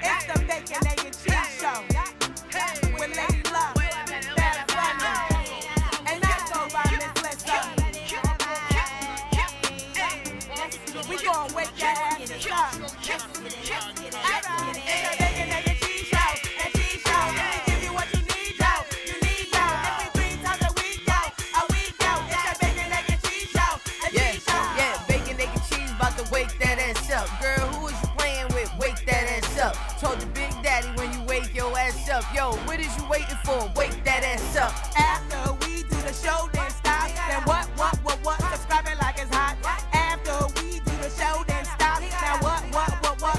It's the Bacon, Egg, and Cheese Show with Lady Love, Bad Bunny, and Nicole by Miss Lissa. We gon' wake that ass up. It's the Bacon, Egg, and Cheese Show, and Cheese Show. We give you what you need, yo. You need, yo. Every 3 times a week, yo. It's the Bacon, Egg, and Cheese Show, and Cheese Show. Yeah, bacon, egg, and cheese, about to wake that ass up. Girl, who is you playing with? Wake that ass up. Told your big daddy when you wake your ass up. Yo, what is you waiting for? Wake that ass up. After we do the show, then stop. Then what? Subscribe it like it's hot. After we do the show, then stop. Now what?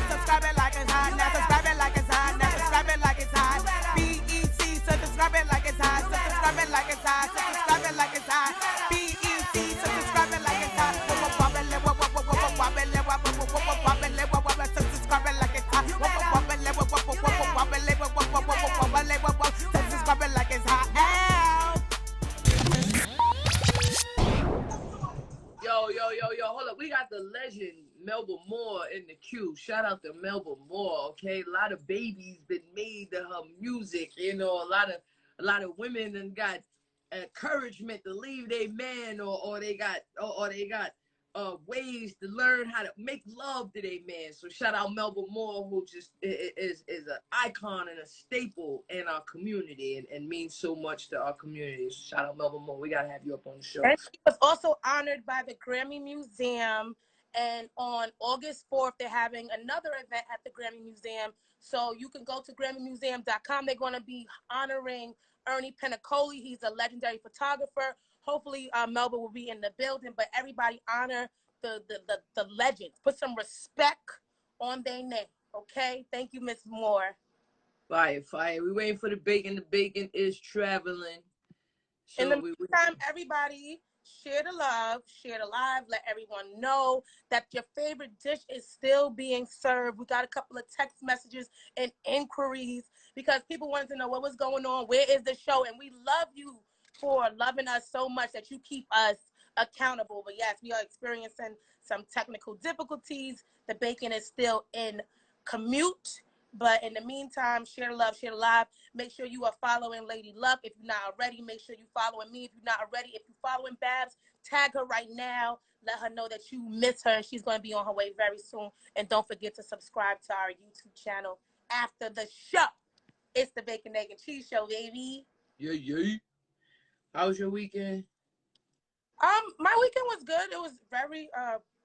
Subscribe it like it's hot. Now subscribe it like it's hot. Now subscribe it like it's hot. BEC, so subscribe it like it's hot. So subscribe it like it's hot. So subscribe it like it's hot. BEC, so subscribe it like it's hot. Subscribe it like it's hot. Subscribe it like it's hot. Yo, hold up. We got the legend Melba Moore in the queue. Shout out to Melba Moore, okay? A lot of babies been made to her music, you know, a lot of women and got encouragement to leave their man or they got ways to learn how to make love to their man. So shout out Melba Moore, who just is an icon and a staple in our community and means so much to our community. So shout out Melba Moore. We gotta have you up on the show. And she was also honored by the Grammy Museum. And on August 4th, they're having another event at the Grammy Museum. So you can go to GrammyMuseum.com. They're going to be honoring Ernie Pinnacoli. He's a legendary photographer. Hopefully, Melba will be in the building. But everybody honor the legends. Put some respect on their name, okay? Thank you, Miss Moore. Fire. We waiting for the bacon. The bacon is traveling. So in the meantime, everybody, share the love, share the live, let everyone know that your favorite dish is still being served. We got a couple of text messages and inquiries because people wanted to know what was going on, where is the show, and we love you for loving us so much that you keep us accountable. But yes, we are experiencing some technical difficulties. The bacon is still in commute. But in the meantime, share the love, share the live. Make sure you are following Lady Love. If you're not already, make sure you're following me. If you're not already, if you're following Babs, tag her right now. Let her know that you miss her, and she's going to be on her way very soon. And don't forget to subscribe to our YouTube channel after the show. It's the Bacon, Egg, and Cheese Show, baby. Yeah. How was your weekend? My weekend was good. It was very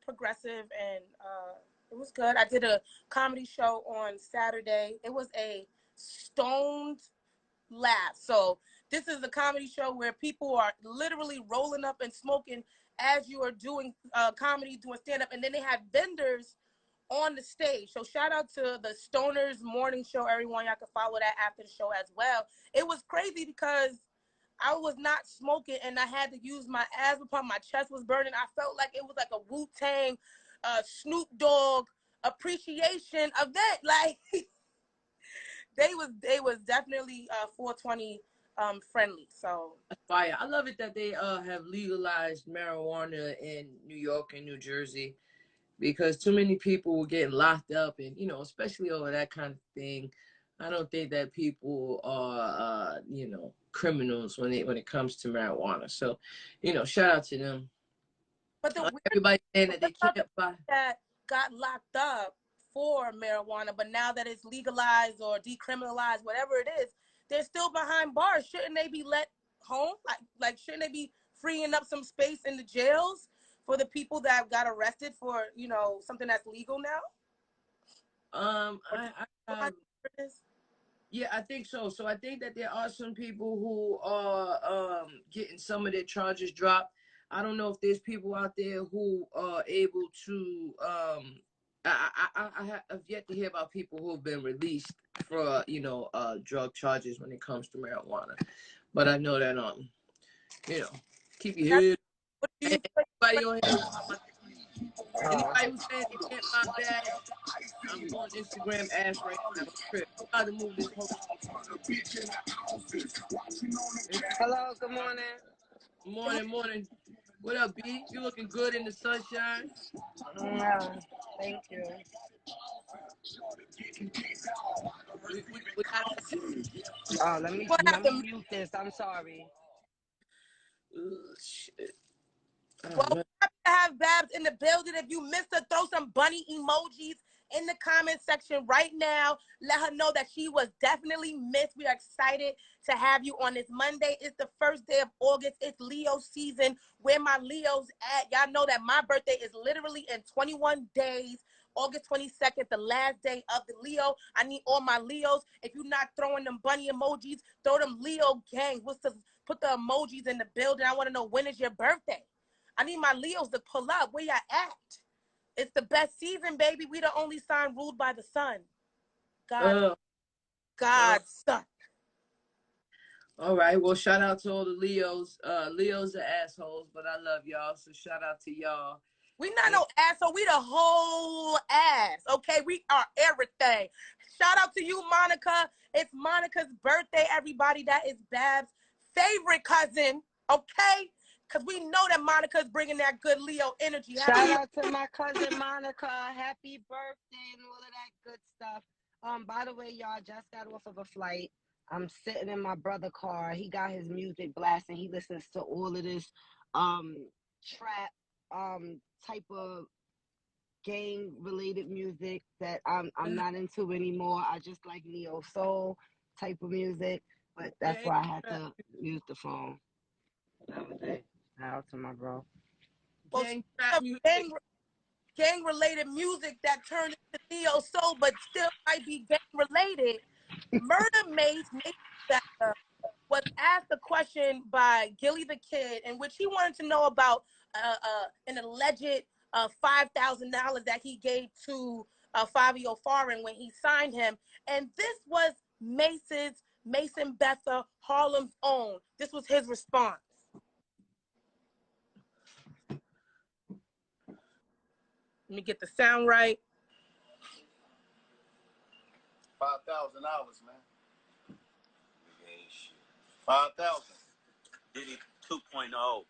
progressive and it was good. I did a comedy show on Saturday. It was a stoned laugh. So this is a comedy show where people are literally rolling up and smoking as you are doing comedy, doing stand-up. And then they have vendors on the stage. So shout out to the Stoners Morning Show, everyone. Y'all can follow that after the show as well. It was crazy because I was not smoking and I had to use my asthma pump. My chest was burning. I felt like it was like a Wu-Tang Snoop Dogg appreciation event. Like they was definitely 420 friendly. So Fire. I love it that they have legalized marijuana in New York and New Jersey, because too many people were getting locked up, and especially over that kind of thing. I don't think that people are criminals when it comes to marijuana. So shout out to them. But everybody saying that they can't buy that got locked up for marijuana, but now that it's legalized or decriminalized, whatever it is, they're still behind bars. Shouldn't they be let home? Like shouldn't they be freeing up some space in the jails for the people that got arrested for something that's legal now? Yeah, I think so. So I think that there are some people who are getting some of their charges dropped. I don't know if there's people out there who are able to. I have yet to hear about people who have been released for drug charges when it comes to marijuana. But I know that keep your head. Anybody on here? Anybody who's saying they can't buy bags, I'm on Instagram ass right now. Try to move this whole. Hello, good morning. Morning. What up, B? You looking good in the sunshine? Yeah, thank you. We gotta see. Oh, let me mute this. I'm sorry. Shit. Well, happy to have Babs in the building. If you missed her, throw some bunny emojis in the comment section right now. Let her know that she was definitely missed. We are excited to have you on this Monday. It's the first day of August. It's Leo season. Where my Leos at? Y'all know that my birthday is literally in 21 days. August 22nd, the last day of the Leo. I need all my Leos. If you're not throwing them bunny emojis, throw them Leo gang. Put the emojis in the building. I want to know, when is your birthday? I need my Leos to pull up. Where y'all at? It's the best season, baby. We the only sign ruled by the sun. God's son. All right. Well, shout out to all the Leos. Leos are assholes, but I love y'all. So shout out to y'all. We not no asshole. We the whole ass. Okay, we are everything. Shout out to you, Monica. It's Monica's birthday, everybody. That is Babs' favorite cousin. Okay, because we know that Monica's bringing that good Leo energy. Shout out to my cousin Monica. Happy birthday and all of that good stuff. By the way, y'all, just got off of a flight. I'm sitting in my brother's car. He got his music blasting. He listens to all of this trap type of gang related music that I'm not into anymore. I just like neo soul type of music, but that's why I had to use the phone. That was it. Shout out to my bro. Well, gang related music that turned into neo soul, but still might be gang related. Murder Mace was asked a question by Gilly the Kid, in which he wanted to know about an alleged $5,000 that he gave to Fivio Foreign when he signed him. And this was Mason Betha, Harlem's own. This was his response. Let me get the sound right. $5,000, man. 5,000. Diddy 2.0.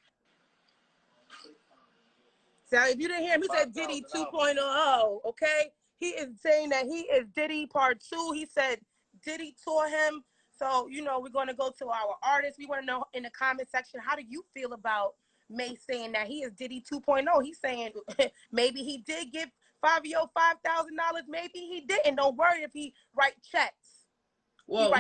So if you didn't hear him, he said Diddy 2.0, okay? He is saying that he is Diddy part 2. He said Diddy tore him. So, you know, we're going to go to our artists. We want to know in the comment section, how do you feel about Mace saying that he is Diddy 2.0? He's saying maybe he did give Fivio $5,000. Maybe he didn't. Don't worry if he write checks. Well,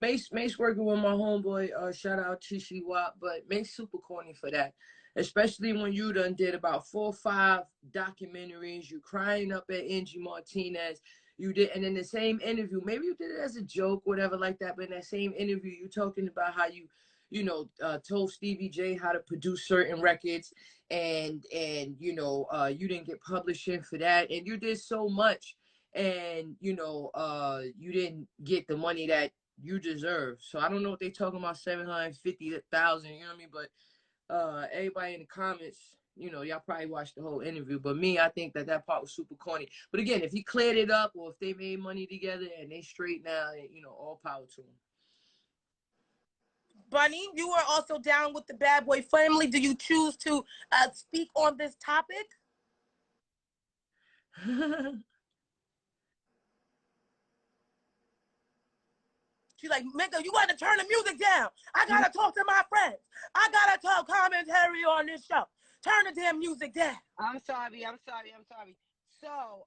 Mace working with my homeboy, shout out Chishi Wap, but Mace super corny for that. Especially when you done did about 4 or 5 documentaries, you crying up at Angie Martinez. You did, and in the same interview, maybe you did it as a joke, whatever like that, but in that same interview, you talking about how you told Stevie J how to produce certain records, and you didn't get publishing for that, and you did so much, and you didn't get the money that you deserve. So I don't know what they talking about, 750,000, you know what I mean? But everybody in the comments, y'all probably watched the whole interview, but me, I think that part was super corny. But again, if he cleared it up, or if they made money together and they straight now, all power to him. Bunny, you are also down with the Bad Boy family. Do you choose to speak on this topic? She's like, nigga, you got to turn the music down. I got to talk to my friends. I got to talk commentary on this show. Turn the damn music down. I'm sorry. So,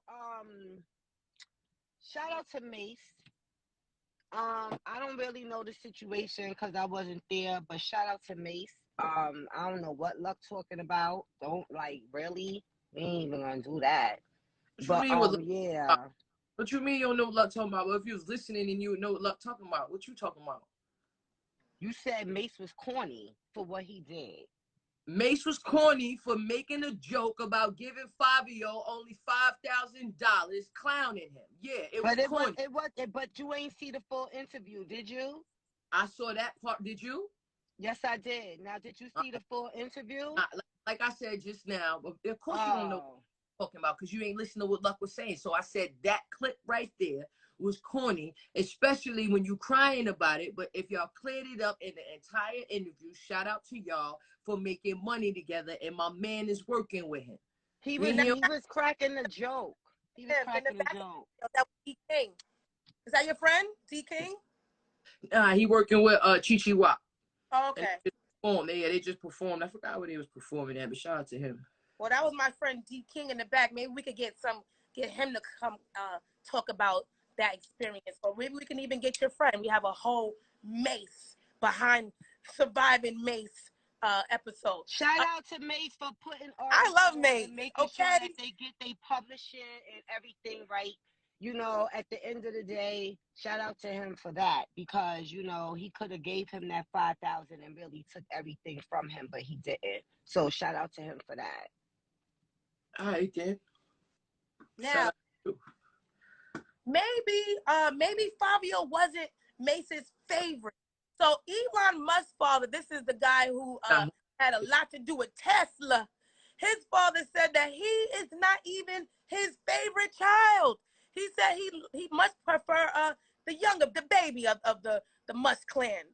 shout out to Mace. I don't really know the situation because I wasn't there, but shout out to Mace. I don't know what Luck talking about. Don't really. We ain't even gonna do that. But yeah. What you mean you don't know what Luck talking about? Well, if you was listening and you would know what Luck talking about, what you talking about? You said Mace was corny for what he did. Mace was corny for making a joke about giving Fivio only $5,000, clowning him. Yeah, it was corny. But you ain't see the full interview, did you? I saw that part. Did you? Yes, I did. Now, did you see the full interview? Like I said just now, but of course you don't know what I'm talking about because you ain't listening to what Luck was saying. So I said that clip right there was corny, especially when you crying about it. But if y'all cleared it up in the entire interview, shout out to y'all for making money together, and my man is working with him. He was cracking the joke. He was cracking a joke. That was D King. Is that your friend, D King? He working with Chi Wap. Oh, okay. They just performed. I forgot what he was performing at, but shout out to him. Well, that was my friend D King in the back. Maybe we could get him to come talk about that experience, or maybe we can even get your friend. We have a whole Mace behind surviving Mace episode. Shout out to Mace for putting I love Mace. And making Okay, sure that they get their publishing and everything right. You know, at the end of the day, shout out to him for that, because you know he could have gave him that 5,000 and really took everything from him, but he didn't. So shout out to him for that. I did. Now, maybe Fivio wasn't Mace's favorite. So Elon Musk's father, this is the guy who had a lot to do with Tesla. His father said that he is not even his favorite child. He said he must prefer the younger, the baby of the Musk clan.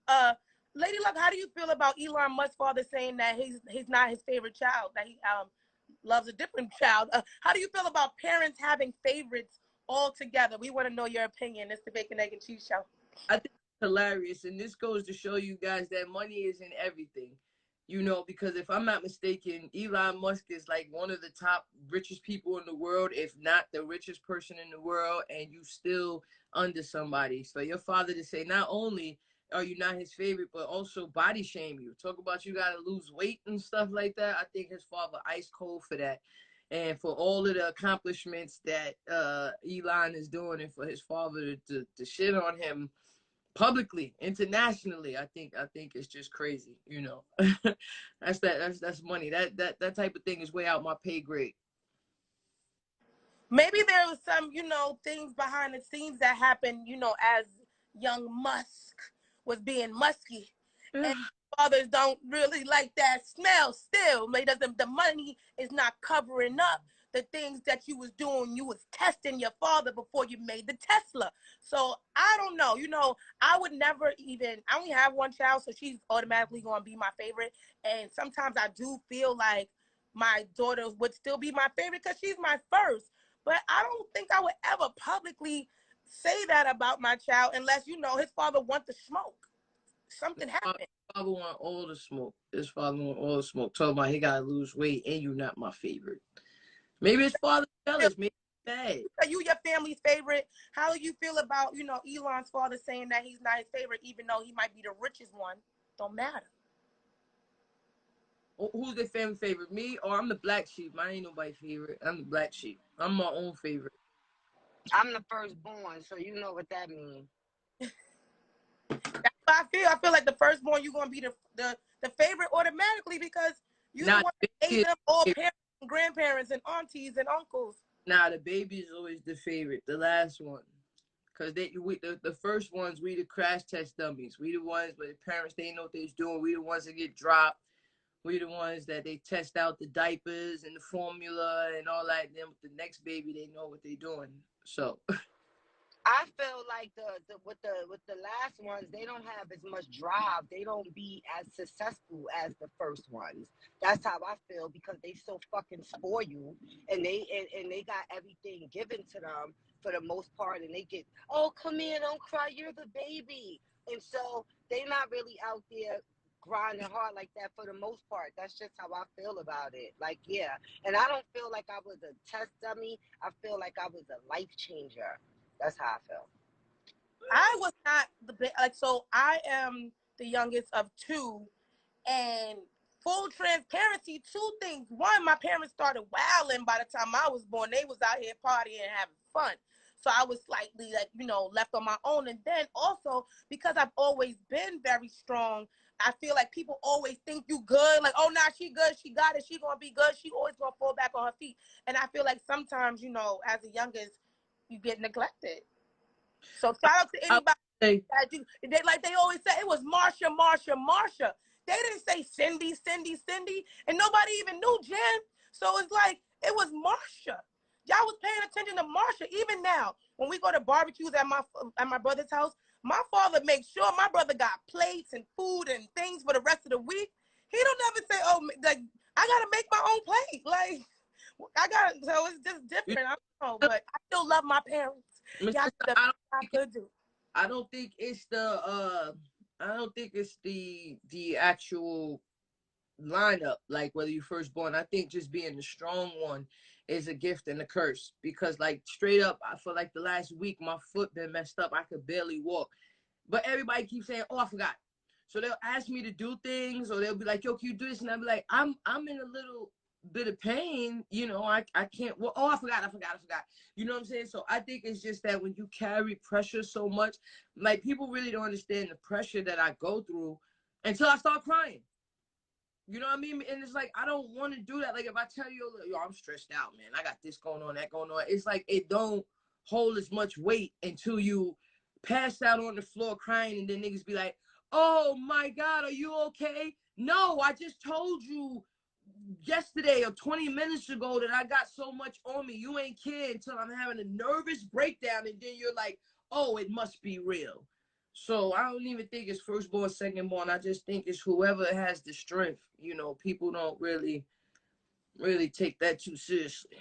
Lady Luck, how do you feel about Elon Musk's father saying that he's not his favorite child, that he loves a different child? How do you feel about parents having favorites all together? We want to know your opinion. It's the Bacon, Egg, and Cheese Show. I think it's hilarious, and this goes to show you guys that money is in everything. You know, because if I'm not mistaken, Elon Musk is like one of the top richest people in the world, if not the richest person in the world, and you still under somebody. So your father to say not only are you not his favorite, but also body shame you. Talk about you got to lose weight and stuff like that. I think his father ice cold for that. And for all of the accomplishments that Elon is doing, and for his father to shit on him publicly, internationally, I think it's just crazy, you know. that's money. That type of thing is way out my pay grade. Maybe there was some, you know, things behind the scenes that happened, you know, as young Musk was being musky. And fathers don't really like that smell still. The money is not covering up the things that you was doing. You was testing your father before you made the Tesla. So I don't know. You know, I would never even, I only have one child, so she's automatically going to be my favorite. And sometimes I do feel like my daughter would still be my favorite because she's my first. But I don't think I would ever publicly say that about my child unless, you know, his father wants to smoke. Something happened. His father want all the smoke. His father want all the smoke. Talking about he got to lose weight and you're not my favorite. Maybe his father's jealous. Maybe he's bad. Are you your family's favorite? How do you feel about, you know, Elon's father saying that he's not his favorite, even though he might be the richest one? Don't matter. Who's their family favorite? Me? Or I'm the black sheep. I ain't nobody's favorite. I'm the black sheep. I'm my own favorite. I'm the firstborn, so you know what that means. That's what I feel. I feel like the firstborn, you're going to be the favorite automatically because you don't want to hate them all parents and grandparents and aunties and uncles. Nah, the baby is always the favorite, the last one. Because the first ones, we the crash test dummies. We the ones where the parents, they know what they're doing. We the ones that get dropped. We the ones that they test out the diapers and the formula and all that. And then with the next baby, they know what they're doing. So I feel like with the last ones, they don't have as much drive. They don't be as successful as the first ones. That's how I feel because they so fucking spoil you, and they got everything given to them for the most part, and they get, oh, come here, don't cry, you're the baby, and so they not really out there grinding hard like that for the most part. That's just how I feel about it. Like, yeah, and I don't feel like I was a test dummy. I feel like I was a life changer. That's how I felt. I was not so I am the youngest of two, and full transparency, two things. One, my parents started wilding by the time I was born. They was out here partying and having fun. So I was slightly left on my own. And then also because I've always been very strong, I feel like people always think you good. Like, oh, nah, she good. She got it. She going to be good. She always going to fall back on her feet. And I feel like sometimes, as the youngest, you get neglected. So shout out to anybody that they always say it was Marsha. They didn't say Cindy, and nobody even knew Jen. So it's like it was Marsha. Y'all was paying attention to Marsha. Even now, when we go to barbecues at my brother's house, my father makes sure my brother got plates and food and things for the rest of the week. He don't ever say, "Oh, like I gotta make my own plate." Like So it's just different. I don't know, but I still love my parents. Miss Y'all Lissa, did the best I could do. I don't think it's the actual lineup, like whether you're firstborn. I think just being the strong one is a gift and a curse, because like straight up, for like the last week my foot been messed up. I could barely walk, but everybody keeps saying, oh, I forgot. So they'll ask me to do things, or they'll be like, yo, can you do this? And I'll be like, I'm in a little bit of pain, you know, I can't, well, oh, I forgot. You know what I'm saying? So I think it's just that when you carry pressure so much, like people really don't understand the pressure that I go through until I start crying. You know what I mean? And it's like, I don't want to do that. Like if I tell you, yo, I'm stressed out, man, I got this going on, that going on. It's like, it don't hold as much weight until you pass out on the floor crying, and then niggas be like, oh my God, are you okay? No, I just told you yesterday or 20 minutes ago that I got so much on me. You ain't care until I'm having a nervous breakdown, and then you're like, oh, it must be real. So I don't even think it's firstborn, secondborn. I just think it's whoever has the strength. You know, people don't really take that too seriously.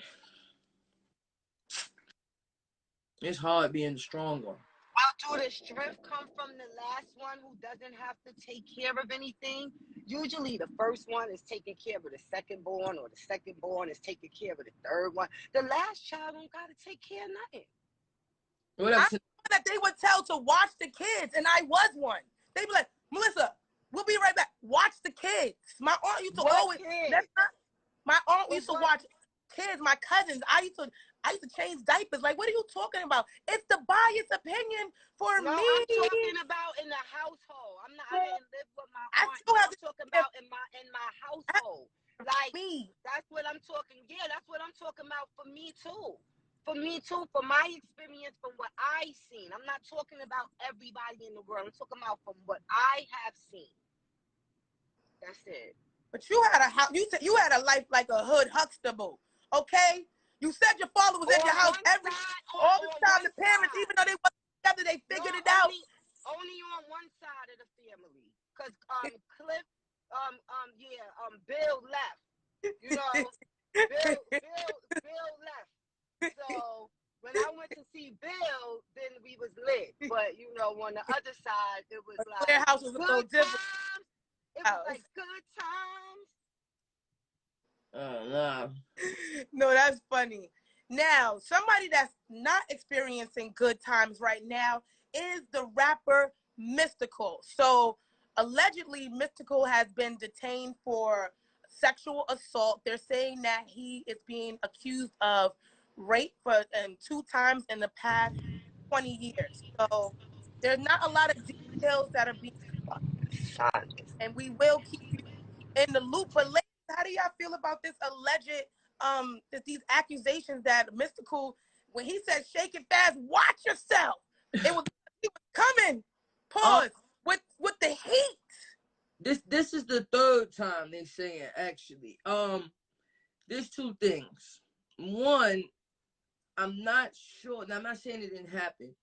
It's hard being the strong one. Well, do the strength come from the last one who doesn't have to take care of anything? Usually the first one is taking care of the secondborn, or the secondborn is taking care of the third one. The last child don't got to take care of nothing. What I up? know that they would tell to watch the kids, and I was one. They'd be like, Melissa, we'll be right back. Watch the kids. My aunt used to always. My aunt used to watch kids. My cousins. I used to change diapers. Like, what are you talking about? It's the biased opinion for me. I'm talking about in the household. I didn't live with my aunt. I'm talking about in my household. Like me. That's what I'm talking. Yeah, that's what I'm talking about for me too. For me too. For my experience, from what I seen. I'm not talking about everybody in the world. I'm talking about from what I have seen. That's it. But you had a house. You said you had a life like a hood Huxtable. Okay. You said your father was in your house all the time. The parents, even though they wasn't together, they figured it out. Only on one side of the family, cause Cliff, Bill left. You know, Bill left. So when I went to see Bill, then we was lit. But you know, on the other side, it was like their house was so different. It was like good times. No. No, that's funny. Now, somebody that's not experiencing good times right now is the rapper Mystikal. So, allegedly, Mystikal has been detained for sexual assault. They're saying that he is being accused of rape for 2 times in the past 20 years. So, there's not a lot of details that are being discussed, and we will keep you in the loop. But ladies, how do y'all feel about this alleged, these accusations that Mystikal, when he said shake it fast, watch yourself, he was coming, pause, with the heat. This is the 3rd time they saying, actually. There's 2 things. One, I'm not sure, now I'm not saying it didn't happen,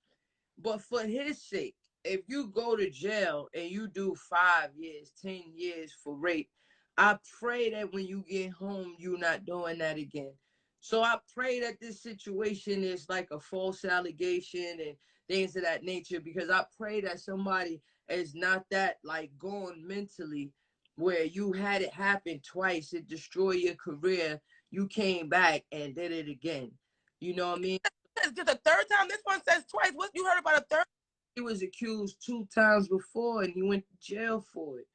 but for his sake, if you go to jail and you do 5 years, 10 years for rape, I pray that when you get home, you're not doing that again. So I pray that this situation is like a false allegation and things of that nature, because I pray that somebody is not that like gone mentally where you had it happen twice, it destroyed your career, you came back and did it again. You know what I mean? It's the 3rd time. This one says twice. What you heard about a 3rd? He was accused 2 times before and he went to jail for it.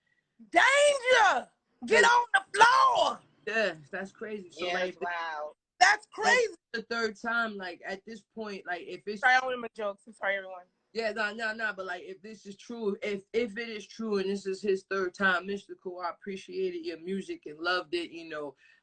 Danger! Get on the floor! Yeah, that's crazy. So like, wow. That's crazy. The 3rd time, like at this point, like if it's sorry, I don't want to make jokes. I'm sorry, everyone. Yeah, no, but like if this is true, if it is true and this is his 3rd time, Mystikal, I appreciated your music and loved it,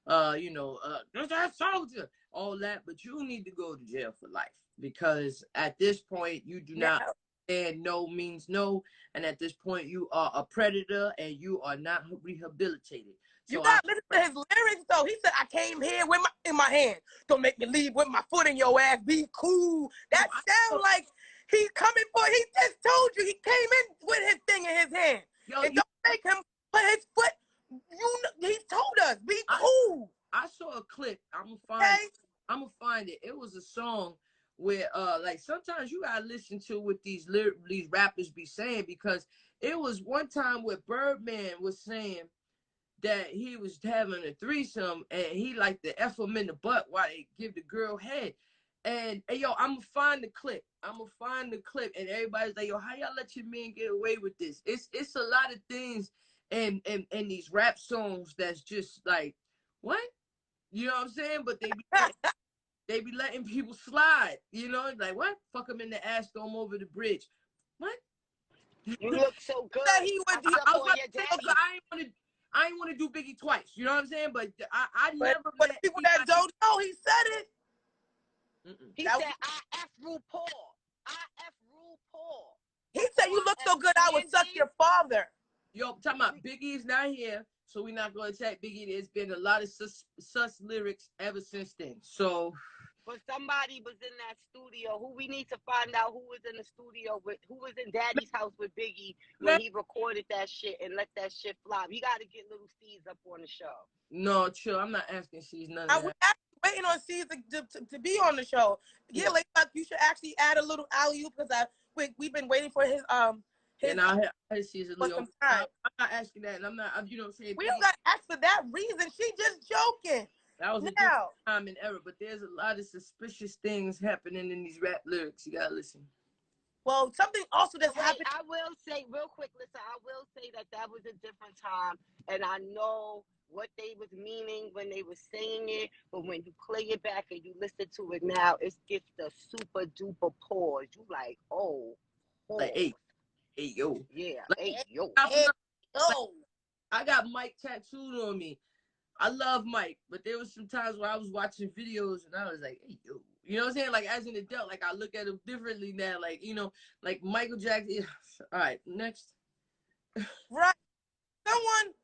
that soldier, all that, but you need to go to jail for life, because at this point you do not understand no means no, and at this point you are a predator and you are not rehabilitated. So you gotta listen to his lyrics though. He said, I came here with in my hand. Don't make me leave with my foot in your ass. Be cool. That sounds like he's coming for. He just told you he came in with his thing in his hand. And don't make him put his foot. He told us, be cool. I saw a clip. I'm Okay. gonna find it. It was a song where like sometimes you gotta listen to what these rappers be saying, because it was one time where Birdman was saying that he was having a threesome and he liked to F him in the butt while they give the girl head. And yo, I'm gonna find the clip. And everybody's like, yo, how y'all let your men get away with this? It's a lot of things and these rap songs that's just like, what? You know what I'm saying? But they be letting people slide. You know, like, what? Fuck them in the ass, throw them over the bridge. What? You look so good. That he would do. I was about to say, okay, I ain't want to do Biggie twice. You know what I'm saying? But I never. But the people that don't know, he said it. He said, I F RuPaul. I F RuPaul. He said, you look so good, I would suck your father. Yo, talking about Biggie's not here, so we're not going to attack Biggie. There's been a lot of sus lyrics ever since then. So. But somebody was in that studio. Who we need to find out who was in the studio with, who was in Daddy's house with Biggie when he recorded that shit and let that shit flop. You got to get little C's up on the show. No, chill. I'm not asking C's none of that. We're actually waiting on C's to be on the show. Yeah, like you should actually add a little alley-oop because we've been waiting for his and I had C's a little. I'm not asking that, and I'm not. You know what I'm saying? We don't got to ask for that reason. She just joking. That was a different time and era, but there's a lot of suspicious things happening in these rap lyrics. You gotta listen. Well, something also that's happened. I will say real quick, listen, I will say that was a different time, and I know what they was meaning when they were saying it, but when you play it back and you listen to it now, it gets the super duper pause. You like, oh. Like, hey, yo. Yeah, like, hey, yo. Hey, yo. I got Mike tattooed on me. I love Mike, but there was some times where I was watching videos and I was like, hey, yo. You know what I'm saying? Like, as an adult, like, I look at him differently now. Like, you know, like Michael Jackson. All right, next. Right. Someone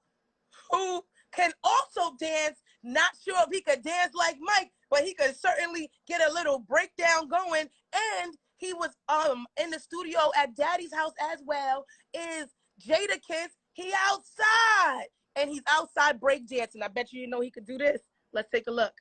who can also dance, not sure if he could dance like Mike, but he could certainly get a little breakdown going. And he was in the studio at Daddy's house as well, is Jadakiss. He outside. And he's outside breakdancing. I bet you know he could do this. Let's take a look.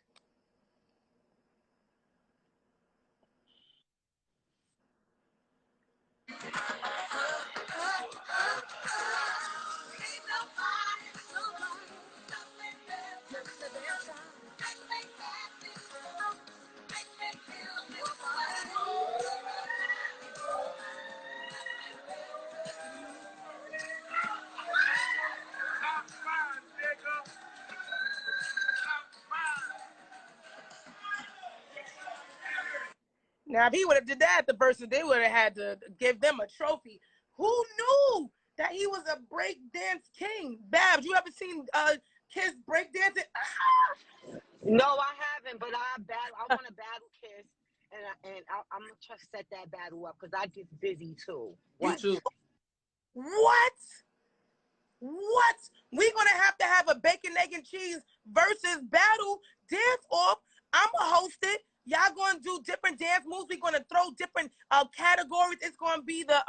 Now, if he would have did that at the verses, they would have had to give them a trophy. Who knew that he was a breakdance king? Babs, you ever seen Kiss breakdancing? No, I haven't, but I want to battle Kiss, and I'm going to try to set that battle up because I get busy too. You too. What? We're going to have a bacon, egg, and cheese versus battle dance off. I'm going to host it. Y'all going to do different dance moves. We're going to throw different categories. It's going to be the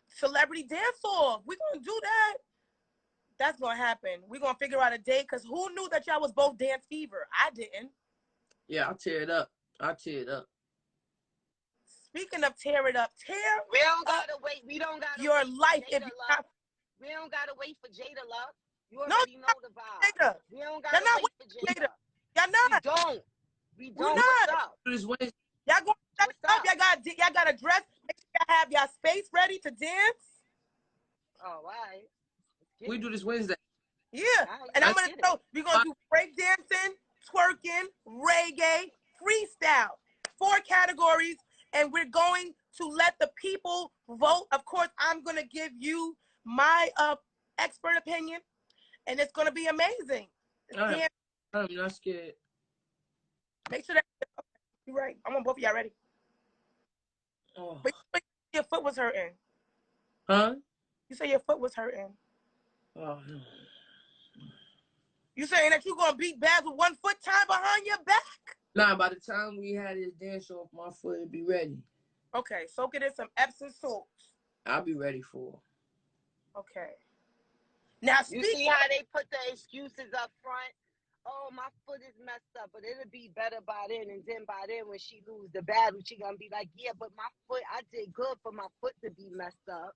celebrity dance off. We're going to do that. That's going to happen. We're going to figure out a date because who knew that y'all was both dance fever? I didn't. Yeah, I'll tear it up. Speaking of tear it up, we don't gotta wait. We don't gotta your wait life. Jada If you not, we don't gotta wait for Jada Love. You no, already know the vibe. Jada. We don't gotta wait for Jada. Y'all not. We We're don't. not. What's up? This Wednesday. Y'all going to What's up? Y'all got to dress. Make sure y'all have y'all space ready to dance. Oh, all right. We do this Wednesday. Yeah. Right, And I'm going to throw, we're going to do breakdancing, twerking, reggae, freestyle. 4 categories. And we're going to let the people vote. Of course, I'm going to give you my expert opinion. And it's going to be amazing. I'm not scared. Make sure that you're right. I want both of y'all ready. Oh. But your foot was hurting. Huh? You say your foot was hurting. Oh, no. You saying that you're going to beat Babs with 1 foot tied behind your back? Nah, by the time we had this dance off, my foot would be ready. Okay, soak it in some Epsom salts. I'll be ready for it. Okay. Now, You speak. see how they put the excuses up front? Oh, my foot is messed up, but it'll be better by then. And then by then, when she lose the battle, she gonna be like, yeah, but my foot, I did good for my foot to be messed up.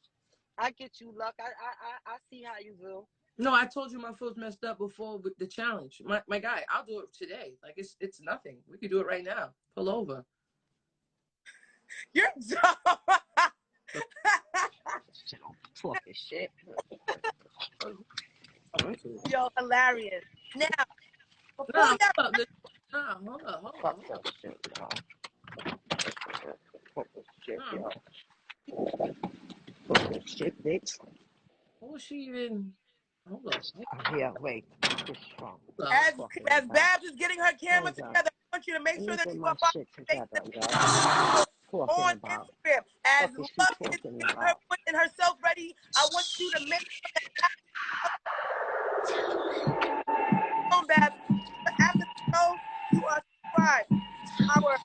I get you, Luck. I see how you do. No, I told you my foot's messed up before with the challenge. My guy, I'll do it today. Like it's nothing. We could do it right now. Pull over. You're dumb. Shit, I'm talking shit. Yo, hilarious. Now, before Nah, y'all, hold up. Fuck that shit, yo. Fuck that shit, yo. Fuck that shit, bitch. What was she even? Hold up. Oh, yeah, wait. This strong. as Babs is getting her camera Hold up. together, I want you to make Let sure me that get you my are following shit Facebook together, yo. Talking on about. Instagram. As Fuck is she Love is talking getting her about? foot and herself ready, I want you to make sure, Babs, after the show, you are subscribed to our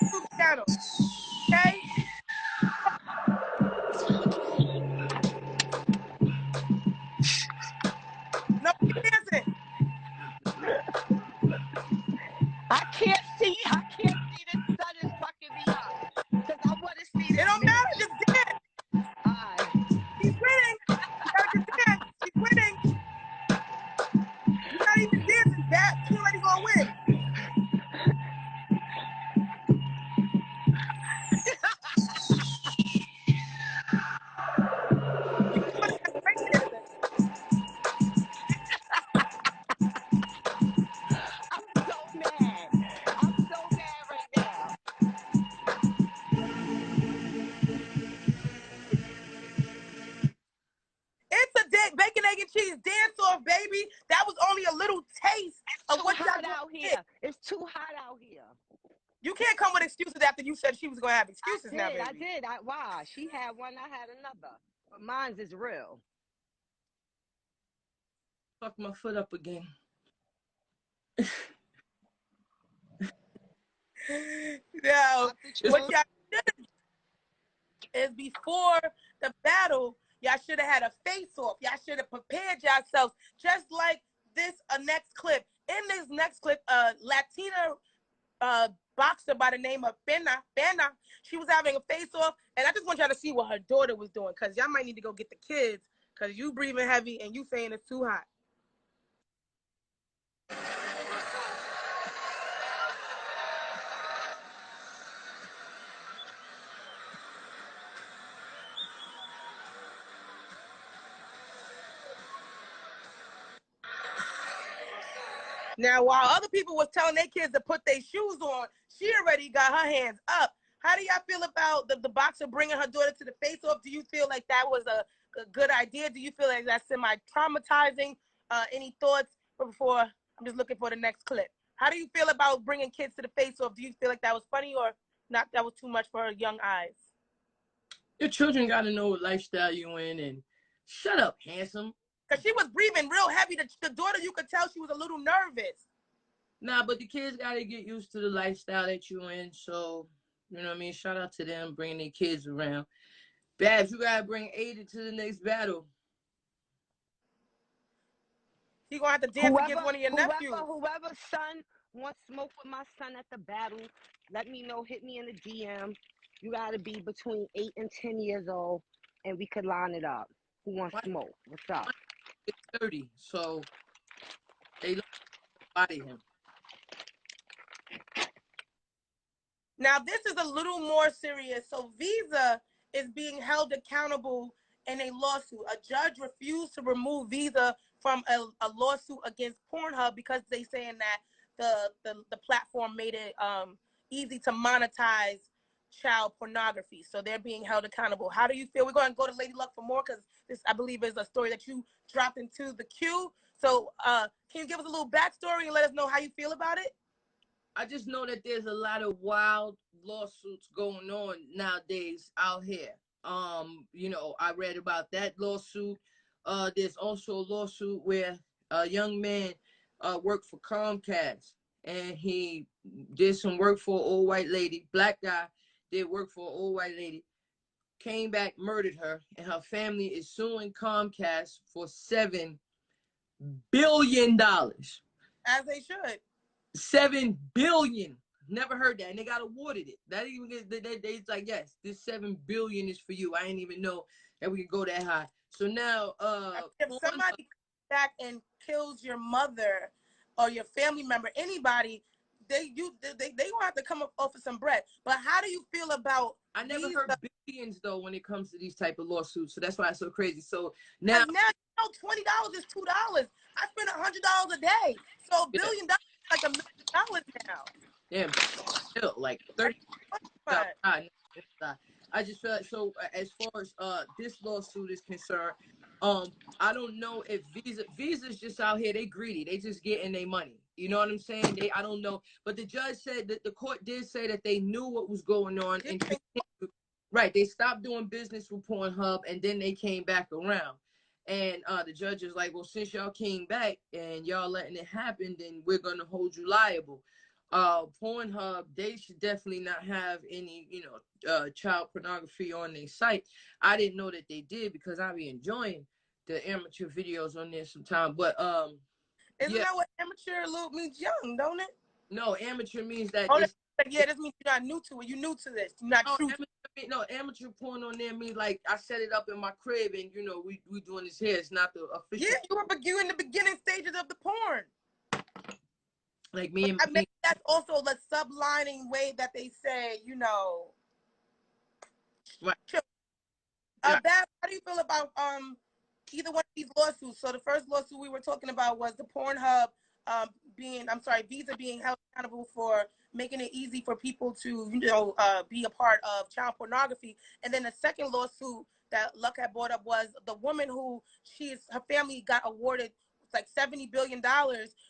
YouTube channel. Okay? No, keep dancing. I can't see the sun is fucking me up. Because I want to see this It don't bitch. matter, just dance. Alright. She's winning. You gotta just dance. She's winning. You're not even dancing, Babs. She already gonna win. You put that breakdancing. I'm so mad. I'm so mad right now. It's a bacon, egg, and cheese dance-off, baby. That was only a little taste It's of too what y'all hot gonna out get. here. It's too hot out here. You can't come with excuses after you said she was gonna have excuses now, baby. I did. Wow. She had one, I had another. But mine's is real. Fuck my foot up again. No, what y'all should is before the battle, y'all should have had a face-off. Y'all should have prepared yourselves, just like this next clip. In this next clip, Latina boxer by the name of Peña, she was having a face-off, and I just want y'all to see what her daughter was doing, because y'all might need to go get the kids, because you breathing heavy and you saying it's too hot. Now, while other people was telling their kids to put their shoes on, she already got her hands up. How do y'all feel about the boxer bringing her daughter to the face-off? Do you feel like that was a good idea? Do you feel like that's semi-traumatizing? Any thoughts before? I'm just looking for the next clip. How do you feel about bringing kids to the face-off? Do you feel like that was funny or not? That was too much for her young eyes? Your children got to know what lifestyle you in, and shut up, handsome. Because she was breathing real heavy. The daughter, you could tell she was a little nervous. Nah, but the kids got to get used to the lifestyle that you in. So, you know what I mean? Shout out to them bringing their kids around. Babs, you got to bring Ada to the next battle. You going to have to dance against one of your nephews. Whoever's son wants smoke with my son at the battle, let me know. Hit me in the DM. You got to be between 8 and 10 years old, and we could line it up. Who wants smoke? What's up? It's 30, so they body him. Now, this is a little more serious. So Visa is being held accountable in a lawsuit. A judge refused to remove Visa from a lawsuit against Pornhub because they saying that the platform made it easy to monetize child pornography. So they're being held accountable. How do you feel? We're going to go to Lady Luck for more because this, I believe, is a story that you dropped into the queue. So can you give us a little backstory and let us know how you feel about it? I just know that there's a lot of wild lawsuits going on nowadays out here. You know, I read about that lawsuit. There's also a lawsuit where a young man worked for Comcast and he did some work for an old white lady. Black guy did work for an old white lady. came back, murdered her, and her family is suing Comcast for $7 billion. As they should. $7 billion. Never heard that, and they got awarded it. That even they like, yes, this $7 billion is for you. I didn't even know that we could go that high. So now, if somebody comes back and kills your mother or your family member, anybody, they gonna have to come up off of some bread. But how do you feel about? I never heard billions though when it comes to these type of lawsuits. So that's why it's so crazy. So now, $20 is $2. I spend $100 a day, so $1 billion is like $1 million now. Yeah, still like 30. I just feel like, so as far as this lawsuit is concerned, I don't know if Visa's just out here, they greedy, they just getting their money. You know what I'm saying? I don't know, but the judge said that the court did say that they knew what was going on, and right, they stopped doing business with Pornhub, and then they came back around. And the judge is like, well, since y'all came back and y'all letting it happen, then we're gonna hold you liable. Pornhub, they should definitely not have any, child pornography on their site. I didn't know that they did because I be enjoying the amateur videos on there sometimes. But isn't that what amateur little means young, don't it? No, amateur means that. Yeah, this means you're not new to it. You're new to this. You're not true. Amateur porn on there means like I set it up in my crib and we doing this here. It's not the official. Yeah, you in the beginning stages of the porn. Like me and maybe that's also the sublining way that they say, Right. How do you feel about either one of these lawsuits? So the first lawsuit we were talking about was the Pornhub Visa being held accountable for making it easy for people to, be a part of child pornography. And then the second lawsuit that Luck had brought up was the woman who her family got awarded like $70 billion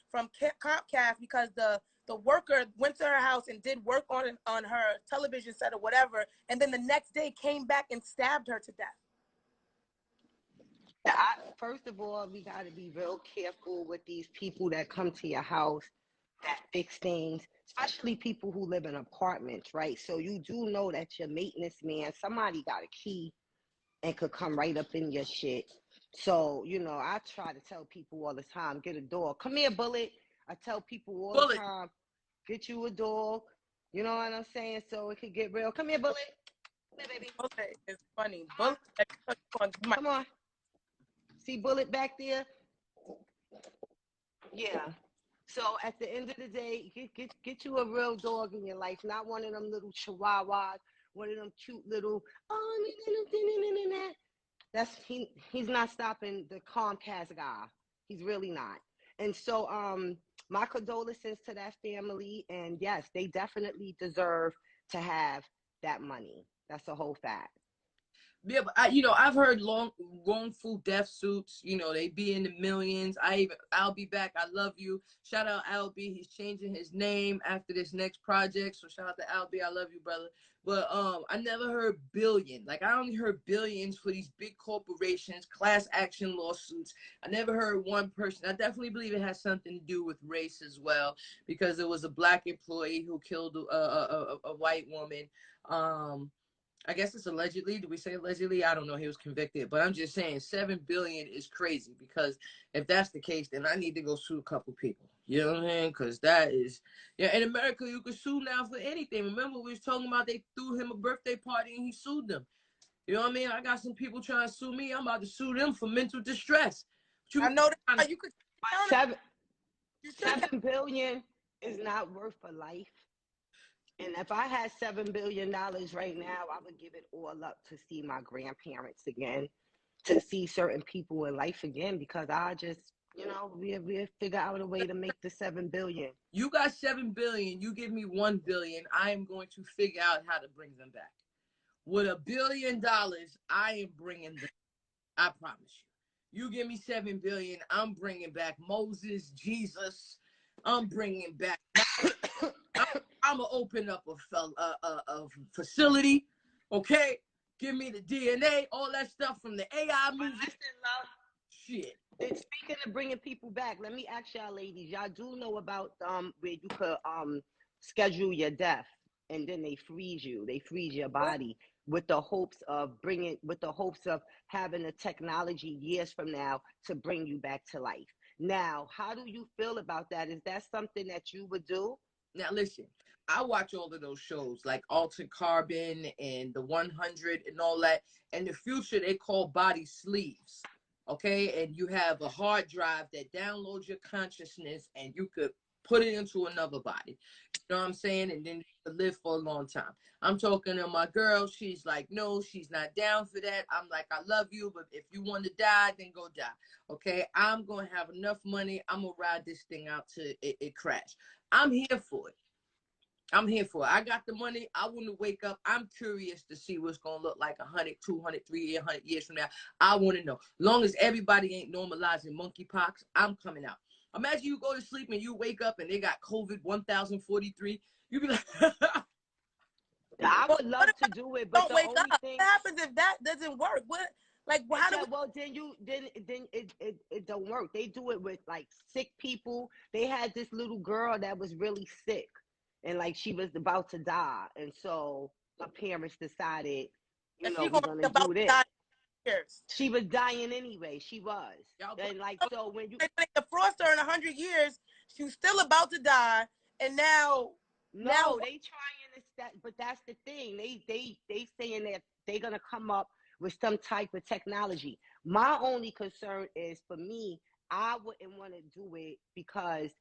from Comcast because the worker went to her house and did work on her television set or whatever, and then the next day came back and stabbed her to death. First of all, we got to be real careful with these people that come to your house that fix things, especially people who live in apartments, right? So you do know that your maintenance man, somebody got a key and could come right up in your shit. So, I try to tell people all the time, get a dog. Come here, Bullet. I tell people all the time, get you a dog. You know what I'm saying? So it could get real. Come here, Bullet. Come here, baby. Bullet is funny. Bullet, come on. See Bullet back there? Yeah. So at the end of the day, get you a real dog in your life, not one of them little chihuahuas, one of them cute little, he's not stopping the Comcast guy. He's really not. And so my condolences to that family. And yes, they definitely deserve to have that money. That's a whole fact. Yeah, but I've heard wrongful death suits. They be in the millions. I'll be back. I love you. Shout out Al B. He's changing his name after this next project. So shout out to Al B. I love you, brother. But I never heard billion. Like I only heard billions for these big corporations, class action lawsuits. I never heard one person. I definitely believe it has something to do with race as well, because it was a black employee who killed a white woman. I guess it's allegedly. Do we say allegedly? I don't know. He was convicted, but I'm just saying $7 billion is crazy, because if that's the case, then I need to go sue a couple people. You know what I'm saying? Because that is, in America, you can sue now for anything. Remember, we was talking about they threw him a birthday party and he sued them. You know what I mean? I got some people trying to sue me. I'm about to sue them for mental distress. I know that you could. $7 billion is not worth a life. And if I had $7 billion right now, I would give it all up to see my grandparents again, to see certain people in life again, because I just, we'll figure out a way to make the $7 billion. You got $7 billion. You give me $1 billion. I am going to figure out how to bring them back. With $1 billion, I am bringing them. I promise you. You give me $7 billion, I'm bringing back Moses, Jesus. I'm bringing back. I'm gonna open up a facility, okay? Give me the DNA, all that stuff from the AI movie. Listen, love. Shit. And speaking of bringing people back, let me ask y'all ladies. Y'all do know about where you could schedule your death, and then they freeze you. They freeze your body. with the hopes of having a technology years from now to bring you back to life. Now, how do you feel about that? Is that something that you would do? Now, listen, I watch all of those shows like Altered Carbon and The 100 and all that. In the future, they call body sleeves, okay? And you have a hard drive that downloads your consciousness and you could put it into another body. You know what I'm saying? And then you could live for a long time. I'm talking to my girl. She's like, no, she's not down for that. I'm like, I love you, but if you want to die, then go die. Okay? I'm going to have enough money. I'm going to ride this thing out till it crash. I'm here for it. I'm here for it. I got the money. I want to wake up. I'm curious to see what's going to look like 100, 200, 300 years from now. I want to know. Long as everybody ain't normalizing monkeypox, I'm coming out. Imagine you go to sleep and you wake up and they got COVID 1043. You be like, I would love to do it, but Don't the wake only up. thing. What happens if that doesn't work? What, like, how do we? Well, then it don't work. They do it with like sick people. They had this little girl that was really sick, and like she was about to die, and so her parents decided, Is we're she going gonna to be about do to this. die in years? She was dying anyway. She was, and like so when you defrost her in 100 years, she was still about to die, and now they trying to but that's the thing. They saying that they're gonna come up with some type of technology. My only concern is for me, I wouldn't want to do it because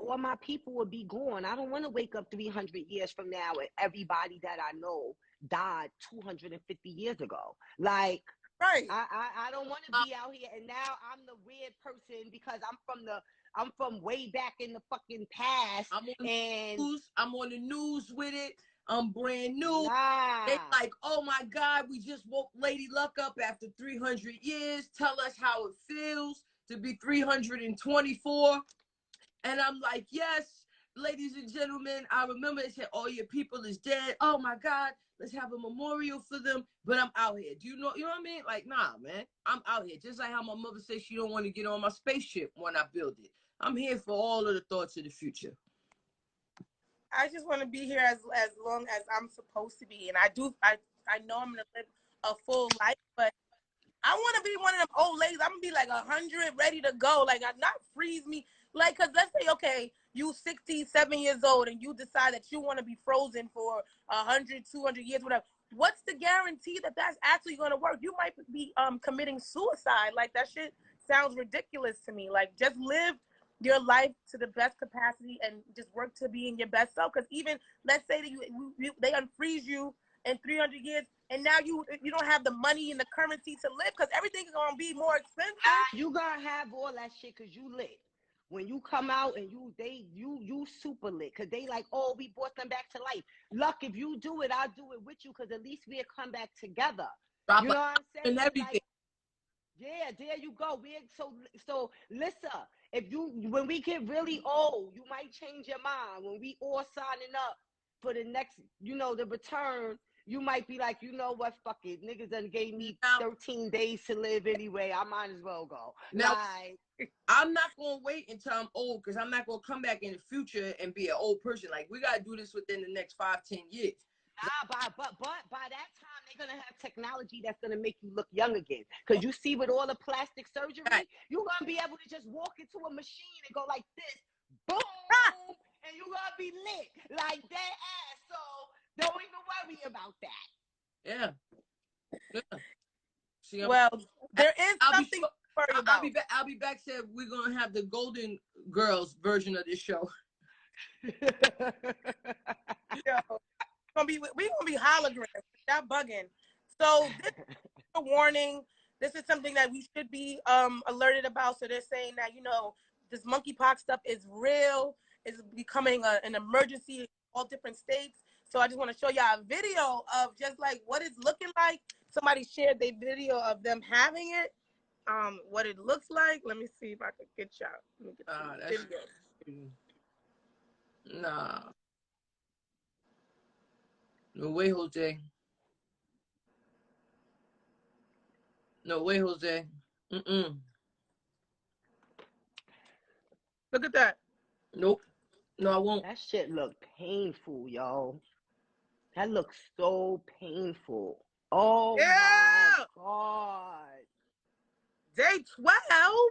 all my people would be gone. I don't want to wake up 300 years from now and everybody that I know died 250 years ago. Like, right. I don't want to be out here and now I'm the weird person because I'm from way back in the fucking past. I'm on the news with it. I'm brand new. Nah. They like, oh my God, we just woke Lady Luck up after 300 years. Tell us how it feels to be 324. And I'm like, yes, ladies and gentlemen, I remember they said, all your people is dead. Oh my God, let's have a memorial for them. But I'm out here. Do you know what I mean? Like, nah, man, I'm out here. Just like how my mother said she don't want to get on my spaceship when I build it. I'm here for all of the thoughts of the future. I just want to be here as long as I'm supposed to be, and I know I'm gonna live a full life, but I want to be one of them old ladies. I'm gonna be like 100, ready to go. Like, not freeze me. Like, cause let's say, okay, you 67 years old and you decide that you want to be frozen for 100, 200 years, whatever. What's the guarantee that that's actually gonna work? You might be committing suicide. Like, that shit sounds ridiculous to me. Like, just live your life to the best capacity and just work to be in your best self. Because even, let's say that they unfreeze you in 300 years, and now you don't have the money and the currency to live because everything's gonna be more expensive. You gonna have all that shit because you lit. When you come out and you super lit because they like, oh, we brought them back to life. Luck, if you do it, I'll do it with you because at least we'll come back together. You know what I'm saying? And everything. Like, yeah, there you go. So listen, when we get really old, you might change your mind. When we all signing up for the next, the return, you might be like, you know what, fuck it. Niggas done gave me 13 days to live anyway. I might as well go. Now, like, I'm not going to wait until I'm old because I'm not going to come back in the future and be an old person. Like, we got to do this within the next 5-10 years. But by that time, they're going to have technology that's going to make you look young again. Because you see with all the plastic surgery, right, you're going to be able to just walk into a machine and go like this, boom, and you're going to be lit like that ass. So don't even worry about that. Yeah. See, well, there is something to worry about. I'll be back. Said we're going to have the Golden Girls version of this show. We gonna be holograms. Stop bugging. So this is a warning. This is something that we should be alerted about. So they're saying that this monkeypox stuff is real. It's becoming an emergency in all different states. So I just want to show y'all a video of just like what it's looking like. Somebody shared their video of them having it. What it looks like. Let me see if I can get y'all. Let me get the video. Nah. No way, Jose. No way, Jose. Mm-mm. Look at that. Nope. No, I won't. That shit look painful, yo. That looks so painful. Oh Yeah. my God. Day 12.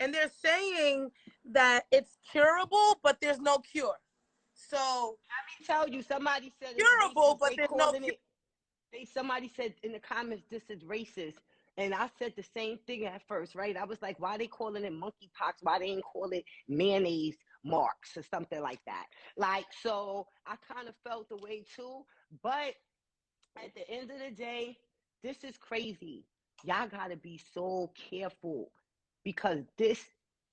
And they're saying that it's curable, but there's no cure. So Let me tell you, somebody said it's curable, racist. but They there's no calling cure. it. Somebody said in the comments this is racist, and I said the same thing at first, right? I was like, why they calling it monkeypox? Why they ain't call it mayonnaise marks or something like that? Like, so I kind of felt the way too, but at the end of the day, this is crazy. Y'all gotta be so careful because this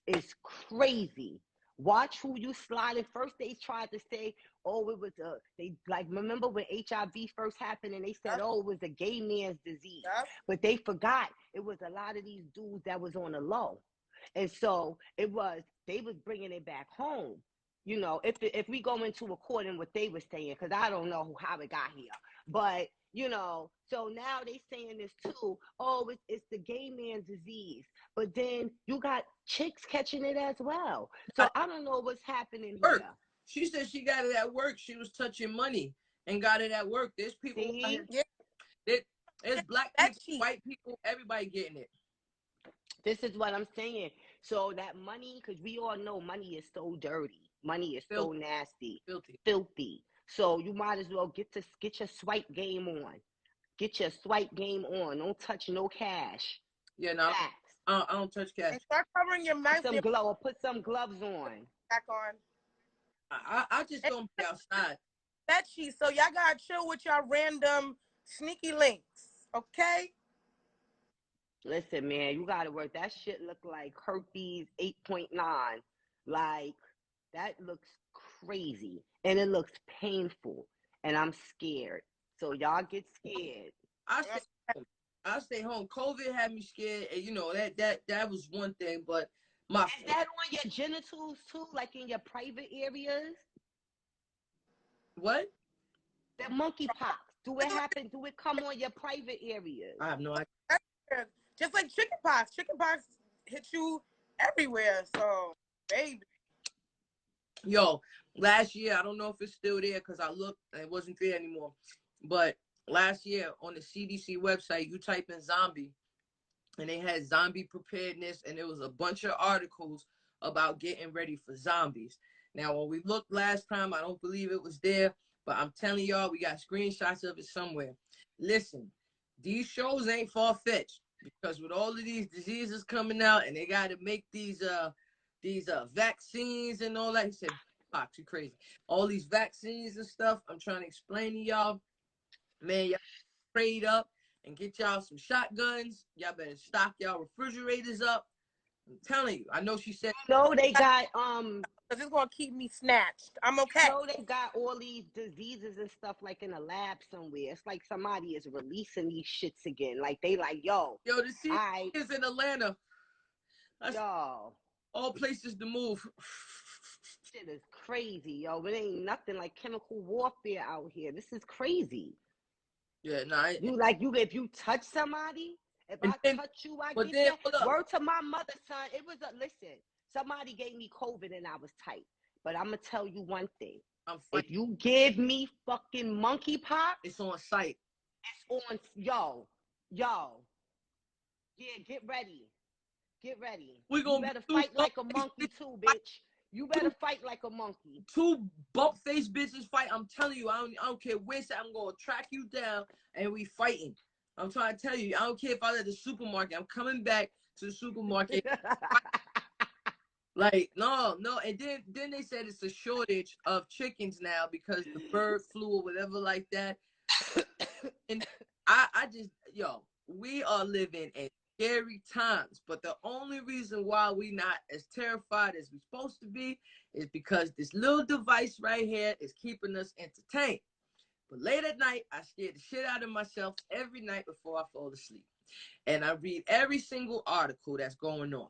is crazy. Watch who you sliding. First, they tried to say, "Oh, it was a." They like remember when HIV first happened, and they said, "Oh, it was a gay man's disease," but they forgot it was a lot of these dudes that was on the low, and so it was. They was bringing it back home. You know, if we go into according what they were saying, because I don't know how it got here, but you know, so now they saying this too. Oh, it's the gay man disease, but then you got chicks catching it as well. So I don't know what's happening Work. here. She said she got it at work. She was touching money and got it at work. There's people out here. Yeah. There's black people, white people, everybody getting it. This is what I'm saying. So that money, because we all know money is so dirty. Money is so nasty. Filthy. So you might as well get your swipe game on. Get your swipe game on. Don't touch no cash. Yeah, no. I don't touch cash. And start covering your mouth. Put some gloves on. Back on. I just don't be outside. Fetchy, so y'all gotta chill with y'all random sneaky links, okay? Listen, man, you gotta work. That shit look like herpes 8.9. Like, that looks crazy. And it looks painful. And I'm scared. So y'all get scared. I stay home. COVID had me scared, and you know that was one thing. But is that on your genitals too, like in your private areas? What? The monkeypox. Do it happen? Do it come on your private areas? I have no idea. Just like chickenpox. Chickenpox hits you everywhere. So, baby. Yo, last year, I don't know if it's still there because I looked and it wasn't there anymore. But last year on the CDC website, you type in zombie and they had zombie preparedness, and there was a bunch of articles about getting ready for zombies. Now, when we looked last time, I don't believe it was there, but I'm telling y'all, we got screenshots of it somewhere. Listen, these shows ain't far-fetched because with all of these diseases coming out and they got to make these vaccines and all that. He said, "Fox, you crazy." All these vaccines and stuff, I'm trying to explain to y'all. Man, y'all prayed up and get y'all some shotguns. Y'all better stock y'all refrigerators up. I'm telling you. I know she said. No, they got Because it's gonna keep me snatched. I'm okay. No, they got all these diseases and stuff like in a lab somewhere. It's like somebody is releasing these shits again. Like they like, yo, the CDC is in Atlanta. That's yo, all places to move. Shit is crazy, yo. It ain't nothing like chemical warfare out here. This is crazy. Yeah, nah. If you touch somebody, if I touch you, I get that. Word to my mother, son. It was listen. Somebody gave me COVID and I was tight. But I'm gonna tell you one thing. If you give me fucking monkeypox, it's on site. It's on yo. Yeah, get ready. Get ready. You better fight like a monkey too, bitch. You better fight like a monkey. Two bump-faced bitches fight. I'm telling you, I don't care where it's at. I'm gonna track you down and we fighting. I'm trying to tell you, I don't care if I'm at the supermarket. I'm coming back to the supermarket. Like, no. And then they said it's a shortage of chickens now because the bird flu or whatever like that. And I just, we are living in scary times, but the only reason why we not as terrified as we're supposed to be is because this little device right here is keeping us entertained. But late at night, I scare the shit out of myself every night before I fall asleep. And I read every single article that's going on.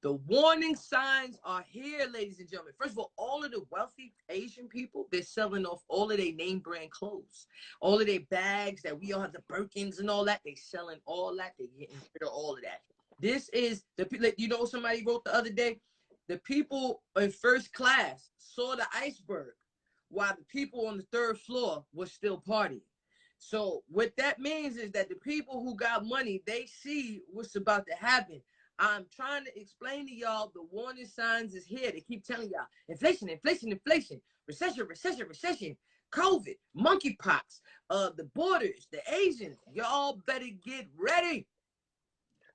The warning signs are here, ladies and gentlemen. First of all of the wealthy Asian people, they're selling off all of their name brand clothes. All of their bags that we all have, the Birkins and all that, they're selling all that. They're getting rid of all of that. This is, somebody wrote the other day, the people in first class saw the iceberg while the people on the third floor were still partying. So what that means is that the people who got money, they see what's about to happen. I'm trying to explain to y'all the warning signs is here. They keep telling y'all inflation, inflation, inflation, recession, recession, recession, COVID, monkeypox, the borders, the Asians. Y'all better get ready.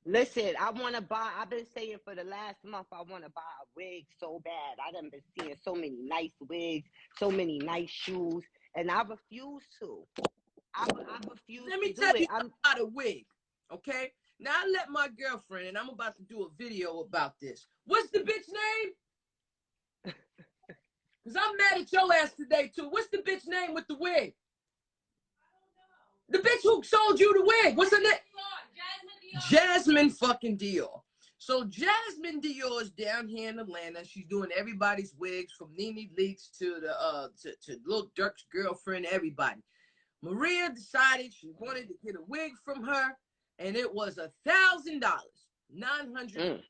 Listen, I want to buy, I've been saying for the last month, I want to buy a wig so bad. I done been seeing so many nice wigs, so many nice shoes, and I refuse to. I refuse Let me to do tell it. you about a wig, okay? Now, I let my girlfriend, and I'm about to do a video about this. What's the bitch name? Because I'm mad at your ass today, too. What's the bitch name with the wig? The bitch who sold you the wig. What's her name? Jasmine fucking Dior. So Jasmine Dior is down here in Atlanta. She's doing everybody's wigs from Nene Leakes to the to Lil Durk's girlfriend, everybody. Maria decided she wanted to get a wig from her, and it was $1,000, $900.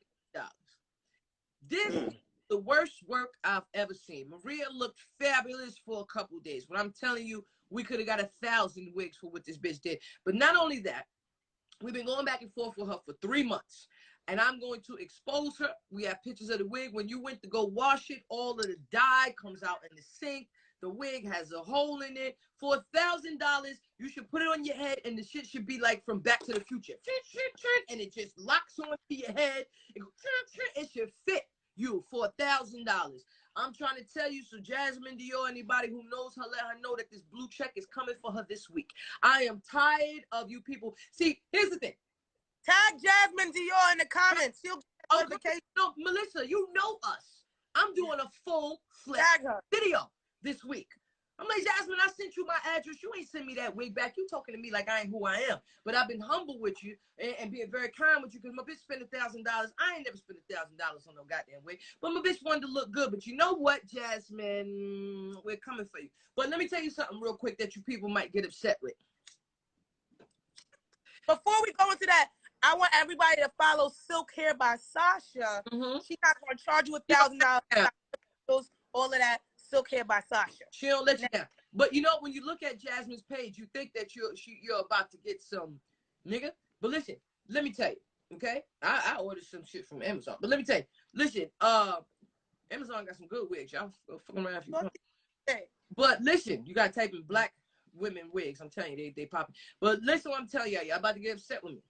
This is the worst work I've ever seen. Maria looked fabulous for a couple days. But I'm telling you, we could have got 1,000 wigs for what this bitch did. But not only that, we've been going back and forth with her for 3 months. And I'm going to expose her. We have pictures of the wig. When you went to go wash it, all of the dye comes out in the sink. The wig has a hole in it. For $1,000, you should put it on your head, and the shit should be like from Back to the Future. And it just locks onto your head. It should fit you for $1,000. I'm trying to tell you, so Jasmine Dior, anybody who knows her, let her know that this blue check is coming for her this week. I am tired of you people. See, here's the thing. Tag Jasmine Dior in the comments. She'll get a notification. No, Melissa, you know us. I'm doing a full flip video this week. I'm like, Jasmine, I sent you my address. You ain't send me that wig back. You talking to me like I ain't who I am. But I've been humble with you and being very kind with you because my bitch spent $1,000. I ain't never spent $1,000 on no goddamn wig. But my bitch wanted to look good. But you know what, Jasmine? We're coming for you. But let me tell you something real quick that you people might get upset with. Before we go into that, I want everybody to follow Silk Hair by Sasha. She's not going to charge you $1,000. All of that. Silk Hair by Sasha. She don't let you down. But you know, when you look at Jasmine's page, you think that you're about to get some nigga. But listen, let me tell you, okay? I ordered some shit from Amazon. But let me tell you, listen, Amazon got some good wigs. Y'all fuck around if you want. But listen, you gotta type in black women wigs. I'm telling you, they popping. But listen what I'm telling y'all. Y'all about to get upset with me.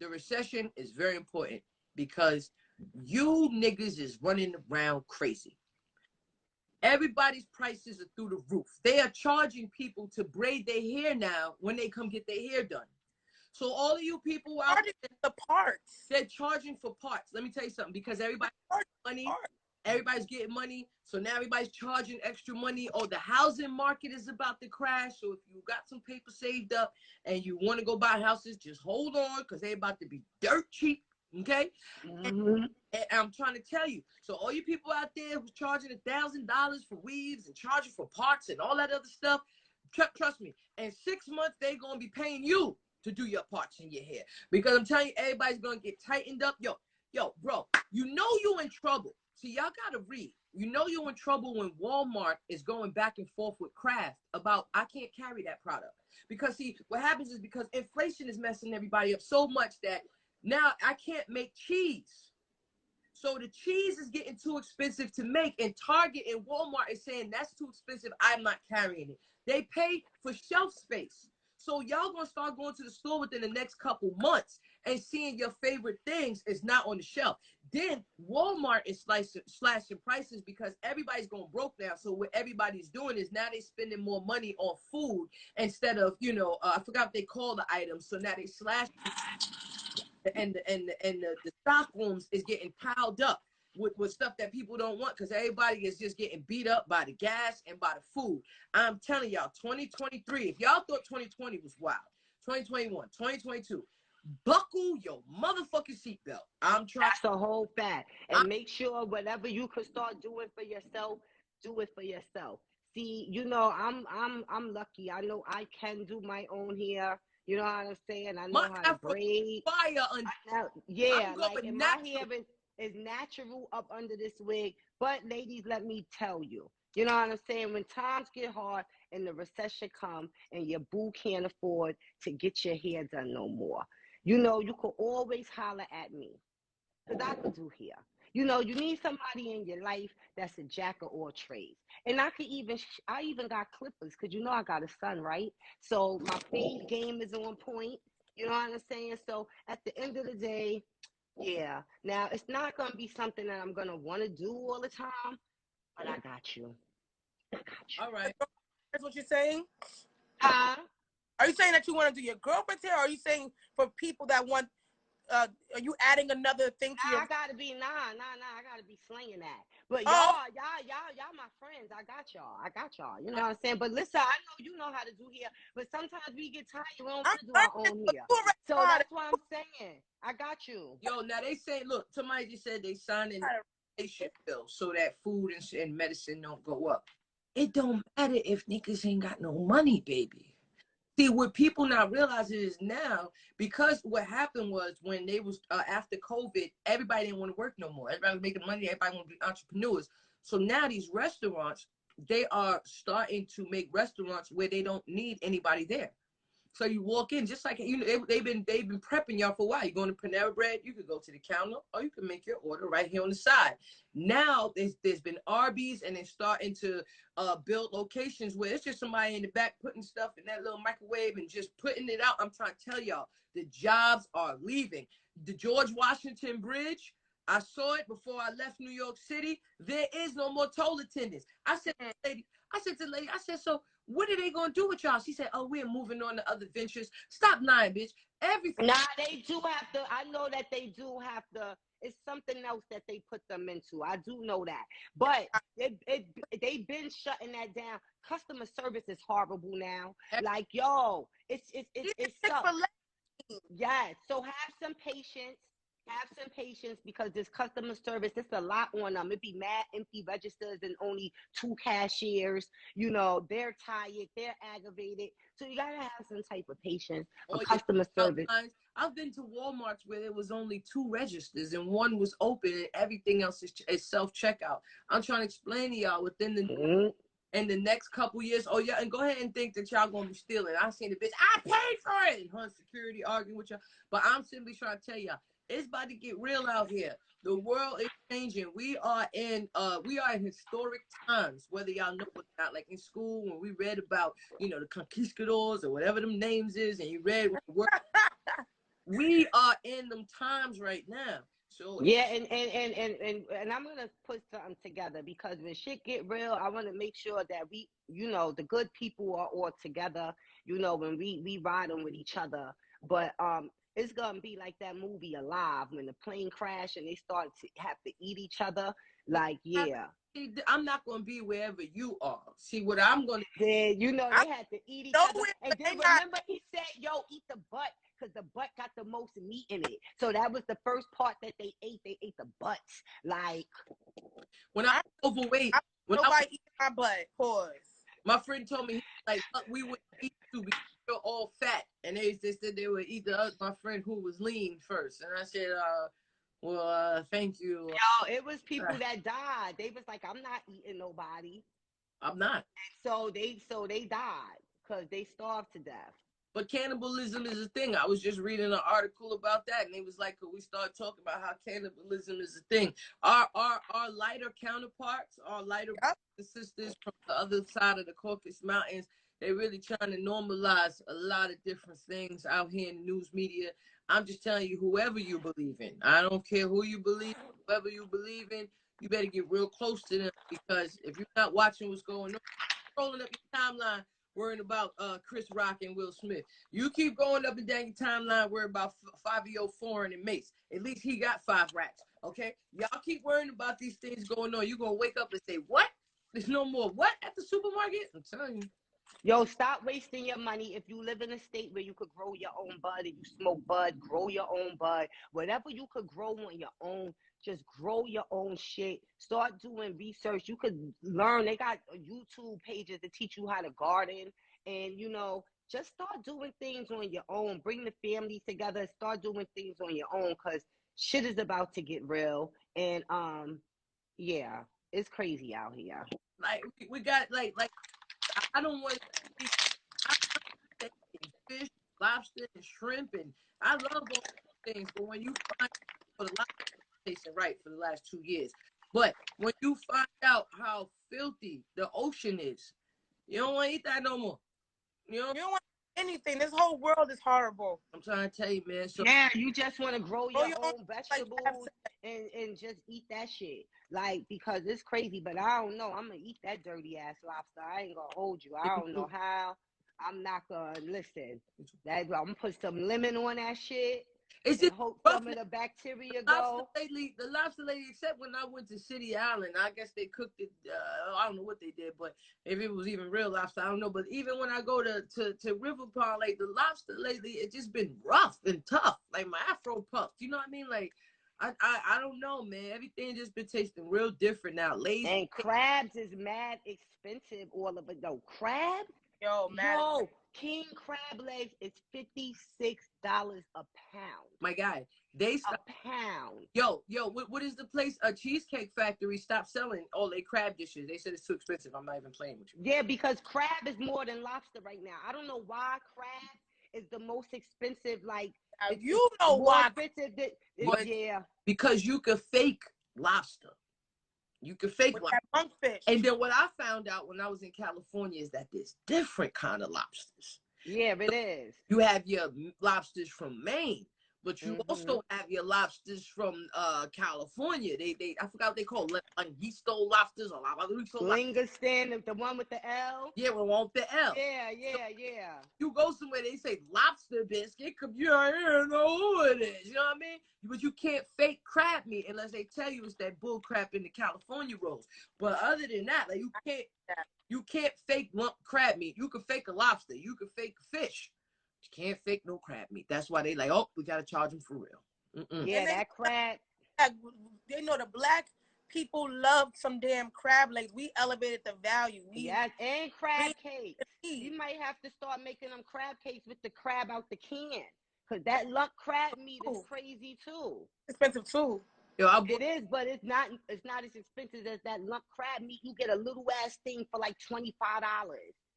The recession is very important because you niggas is running around crazy. Everybody's prices are through the roof. They are charging people to braid their hair now when they come get their hair done. So all of you people out there, the parts. They're charging for parts. Let me tell you something, because everybody's getting money. Everybody's getting money. So now everybody's charging extra money. Oh, the housing market is about to crash. So if you got some paper saved up and you want to go buy houses, just hold on because they're about to be dirt cheap. Okay? And I'm trying to tell you. So all you people out there who's charging $1,000 for weaves and charging for parts and all that other stuff, trust me, in 6 months, they're going to be paying you to do your parts in your hair. Because I'm telling you, everybody's going to get tightened up. Yo, bro, you know you're in trouble. See, y'all got to read. You know you're in trouble when Walmart is going back and forth with Kraft about, I can't carry that product. Because, see, what happens is because inflation is messing everybody up so much that now I can't make cheese. So the cheese is getting too expensive to make, and Target and Walmart is saying that's too expensive, I'm not carrying it. They pay for shelf space. So y'all gonna start going to the store within the next couple months and seeing your favorite things is not on the shelf. Then Walmart is slashing prices because everybody's going broke now. So what everybody's doing is now they're spending more money on food instead of, I forgot what they call the items. So now they slash and the stock rooms is getting piled up with stuff that people don't want because everybody is just getting beat up by the gas and by the food. I'm telling y'all, 2023, if y'all thought 2020 was wild, 2021, 2022, buckle your motherfucking seatbelt. I'm trying. That's the whole fact. And make sure whatever you can start doing for yourself, do it for yourself. See, I'm lucky. I know I can do my own hair. You know what I'm saying? I know how to braid. Fire like, and my hair is natural up under this wig. But ladies, let me tell you, you know what I'm saying? When times get hard and the recession come and your boo can't afford to get your hair done no more, you know, you could always holler at me because I could do hair. You know, you need somebody in your life that's a jack of all trades. And I even got clippers because you know I got a son, right? So my fade game is on point. You know what I'm saying? So at the end of the day, yeah. Now it's not gonna be something that I'm gonna want to do all the time, but I got you. I got you. All right. That's what you're saying? Huh? Are you saying that you want to do your girlfriend's hair, or are you saying for people that want, are you adding another thing to your... I gotta be I gotta be slinging that. But Oh. y'all my friends. I got y'all. You know what I'm saying? But listen, I know you know how to do hair, but sometimes we get tired. We don't want to do our own hair. So that's why I'm saying I got you. Yo, now they say, look, somebody just said they signing inflation bills so that food and medicine don't go up. It don't matter if niggas ain't got no money, baby. See, what people not realizing is now, because what happened was when they was after COVID, everybody didn't want to work no more. Everybody was making money. Everybody want to be entrepreneurs. So now these restaurants, they are starting to make restaurants where they don't need anybody there. So you walk in, just like, you know, they've been prepping y'all for a while. You going to Panera Bread, you could go to the counter, or you can make your order right here on the side. Now there's been Arby's, and they're starting to build locations where it's just somebody in the back putting stuff in that little microwave and just putting it out. I'm trying to tell y'all, the jobs are leaving. The George Washington Bridge, I saw it before I left New York City. There is no more toll attendants. I said to the lady, so what are they going to do with y'all? She said, oh, we're moving on to other ventures. Stop lying, bitch. Everything. Nah, they do have to. I know that they do have to. It's something else that they put them into. I do know that. But they've been shutting that down. Customer service is horrible now. Like, yo, it's sucks. Yeah. So have some patience. Have some patience because this customer service, it's a lot on them. It be mad empty registers and only 2 cashiers. You know, they're tired, they're aggravated. So you gotta have some type of patience for customer service. I've been to Walmarts where there was only 2 registers and one was open and everything else is self-checkout. I'm trying to explain to y'all within the in the next couple years. Oh yeah, and go ahead and think that y'all gonna be stealing. I seen the bitch, I paid for it. Her security arguing with y'all. But I'm simply trying to tell y'all, it's about to get real out here. The world is changing. We are in historic times, whether y'all know it or not. Like in school, when we read about, you know, the conquistadors or whatever them names is, and you read what the word. We are in them times right now. So yeah, and I'm gonna put something together because when shit get real, I want to make sure that we, you know, the good people are all together. You know, when we riding with each other, but it's gonna be like that movie Alive when the plane crashed and they started to have to eat each other. Like, yeah. I'm not gonna be wherever you are. See what I'm gonna do. You know, they had to eat each other. And then remember he said, yo, eat the butt, because the butt got the most meat in it. So that was the first part that they ate. They ate the butts. Like, when I'm overweight, when nobody eat my butt. Pause. My friend told me, like, we would eat you because you're all fat. And they said they would eat my friend who was lean first. And I said, thank you. Yo, it was people that died. They was like, I'm not eating nobody. I'm not. So they died because they starved to death. But cannibalism is a thing. I was just reading an article about that, and it was like, could we start talking about how cannibalism is a thing? Our lighter counterparts, our lighter sisters from the other side of the Caucasus Mountains, they're really trying to normalize a lot of different things out here in the news media. I'm just telling you, whoever you believe in, I don't care who you believe, whoever you believe in, you better get real close to them, because if you're not watching what's going on, scrolling up your timeline, worrying about Chris Rock and Will Smith. You keep going up and down your timeline worrying about Fivio Foreign and Mace. At least he got 5 racks, okay? Y'all keep worrying about these things going on. You're going to wake up and say, what? There's no more what at the supermarket? I'm telling you. Yo, stop wasting your money. If you live in a state where you could grow your own bud and you smoke bud, grow your own bud. Whatever you could grow on your own, just grow your own shit. Start doing research. You could learn. They got YouTube pages to teach you how to garden. And, you know, just start doing things on your own. Bring the family together. Start doing things on your own, because shit is about to get real, and yeah, it's crazy out here. Like we got like I don't want to eat fish, lobster, and shrimp, and I love all those things. But when you find for the lobster tasting right for the last 2 years, but when you find out how filthy the ocean is, you don't want to eat that no more. You know? You don't want anything. This whole world is horrible. I'm trying to tell you, man. So yeah, you just want to grow your your own vegetables and just eat that shit. Like, because it's crazy, but I don't know. I'm going to eat that dirty ass lobster. I ain't going to hold you. I don't know how. I'm not going to listen. I'm going to put some lemon on that shit. it's And just hope rough. some of the bacteria The go. lobster lady, except when I went to City Island, I guess they cooked it. I don't know what they did, but if it was even real lobster, I don't know. But even when I go to River Pond, like the lobster lately, it's just been rough and tough. Like my afro puffed, you know what I mean? Like I don't know, man. Everything just been tasting real different now. Lazy And crabs is mad expensive, all of it though. Crabs? Yo, man. Yo, king crab legs is $56 a pound. My guy, they stopped. A pound. Yo, what is the place? A Cheesecake Factory stopped selling all their crab dishes. They said it's too expensive. I'm not even playing with you. Yeah, because crab is more than lobster right now. I don't know why crab is the most expensive. Like, You know why? Expensive yeah. Because you could fake lobster. You could fake With lobster. that monkfish. And then what I found out when I was in California is that there's different kind of lobsters. Yeah, it is. You have your lobsters from Maine, but you also have your lobsters from California. I forgot what they call it, langisto lobsters or Lingaston, the one with the L. Yeah, we want the L. Yeah. You go somewhere, they say lobster biscuit, you don't know who it is. You know what I mean? But you can't fake crab meat unless they tell you it's that bull crap in the California rolls. But other than that, like you can't fake lump crab meat. You can fake a lobster. You can fake fish. You can't fake no crab meat. That's why they like, oh, we gotta charge them for real. Yeah, that crab. They know the black people love some damn crab legs. We elevated the value. Yes, and crab cakes. You might have to start making them crab cakes with the crab out the can. Because that lump crab meat is crazy too. Expensive too. Yo, it is, but it's not as expensive as that lump crab meat. You get a little ass thing for like $25.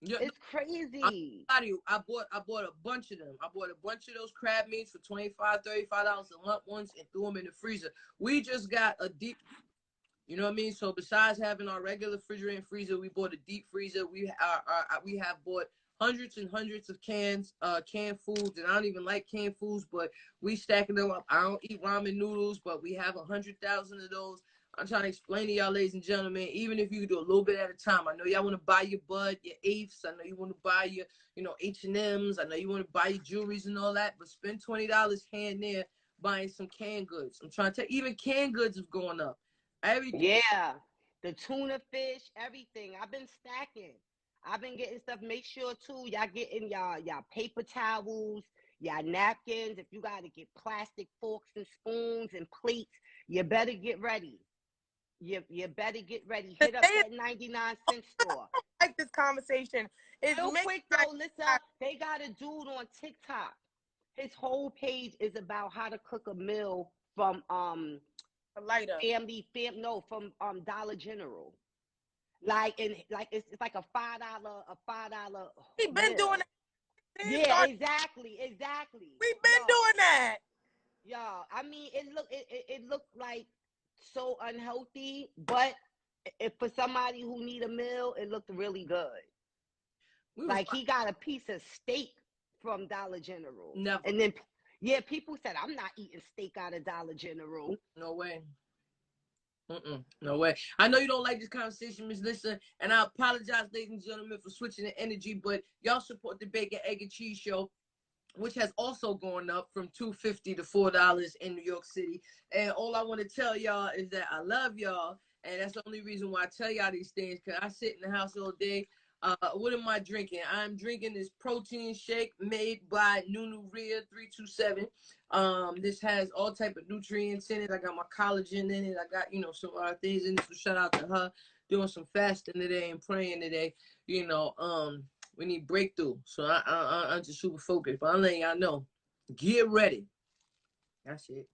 Yeah, it's crazy. I bought a bunch of them. I bought a bunch of those crab meats for $25, $35 a lump once and threw them in the freezer. We just got a deep, you know what I mean? So besides having our regular refrigerator and freezer, we bought a deep freezer. We have bought hundreds and hundreds of canned foods, and I don't even like canned foods, but we stacking them up. I don't eat ramen noodles, but we have 100,000 of those. I'm trying to explain to y'all, ladies and gentlemen, even if you do a little bit at a time, I know y'all want to buy your bud, your eighths. I know you want to buy your, H&Ms. I know you want to buy your jewelries and all that, but spend $20 here and there buying some canned goods. I'm trying to tell you, even canned goods is going up. Everything. Yeah, the tuna fish, everything. I've been stacking. I've been getting stuff. Make sure, too, y'all getting y'all paper towels, y'all napkins. If you got to get plastic forks and spoons and plates, you better get ready. You better get ready. Hit up that 99-cent store. I like this conversation. Real quick, though, listen, they got a dude on TikTok. His whole page is about how to cook a meal from a lighter from Dollar General. It's like a $5. He been doing that. Yeah, exactly. We've been doing that. Yeah, I mean, it looked like so unhealthy, but if for somebody who need a meal, it looked really good. Like he got a piece of steak from Dollar General. Never. And then people said, I'm not eating steak out of Dollar General. No way. No way. I know you don't like this conversation, Miss Lissa, and I apologize, ladies and gentlemen, for switching the energy, but y'all support the Bacon, Egg, and Cheese Show, which has also gone up from $2.50 to $4 in New York City. And all I want to tell y'all is that I love y'all, and that's the only reason why I tell y'all these things, because I sit in the house all day. What am I drinking? I'm drinking this protein shake made by Nunu Rhea 327. This has all type of nutrients in it. I got my collagen in it. I got, some other things in it. So shout out to her. Doing some fasting today and praying today. We need breakthrough. So I'm just super focused. But I'm letting y'all know. Get ready. That's it.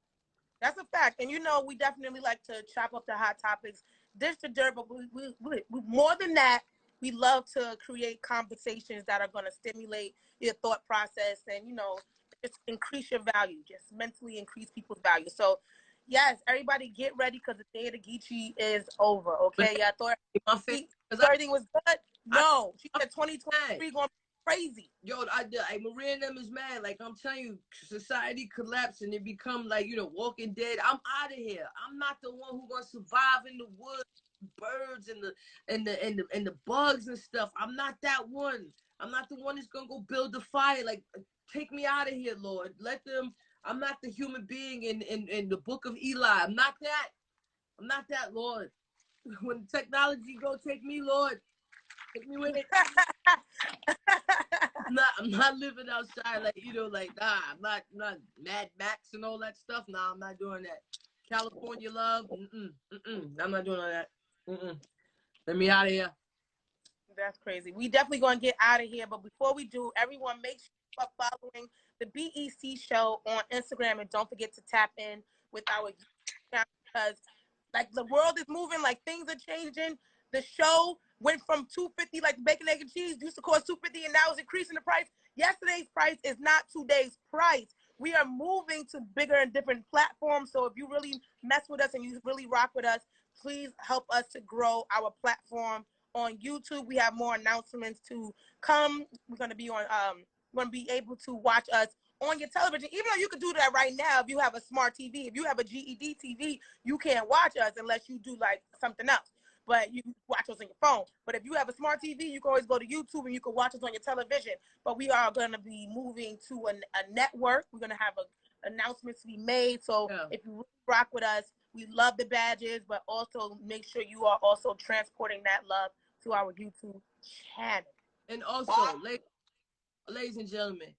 That's a fact. And, you know, we definitely like to chop up the hot topics, dish the dirt, but we more than that, we love to create conversations that are going to stimulate your thought process and, you know, just increase your value, just mentally increase people's value. So, yes, everybody get ready because the day of the Geechee is over, okay? Yeah, I thought everything was good. No, she said 2023 going to be crazy. Yo, Maria and them is mad. Like, I'm telling you, society collapsed and it become like, you know, Walking Dead. I'm out of here. I'm not the one who gonna survive in the woods, birds and the bugs and stuff. I'm not that one. I'm not the one that's gonna go build the fire. Like, take me out of here, Lord. Let them. I'm not the human being in the book of Eli. I'm not that. I'm not that, Lord. When technology go, take me, Lord. Take me with it. I'm not living outside like, you know, like, nah, I'm not Mad Max and all that stuff. Nah, I'm not doing that. California love, I'm not doing all that. Let me out of here. That's crazy. We definitely gonna get out of here, but before we do, everyone make sure you are following the BEC Show on Instagram, and don't forget to tap in with our account because, like, the world is moving, like things are changing. The show went from $2.50, like bacon, egg, and cheese used to cost $2.50, and now it's increasing the price. Yesterday's price is not today's price. We are moving to bigger and different platforms. So if you really mess with us and you really rock with us, please help us to grow our platform on YouTube. We have more announcements to come. We're going to be on. We're going to be able to watch us on your television, even though you can do that right now if you have a smart TV. If you have a GED TV, you can't watch us unless you do like something else. But you can watch us on your phone. But if you have a smart TV, you can always go to YouTube and you can watch us on your television. But we are going to be moving to a network. We're going to have announcements to be made. So if you really rock with us, we love the badges, but also make sure you are also transporting that love to our YouTube channel. And also, ladies and gentlemen,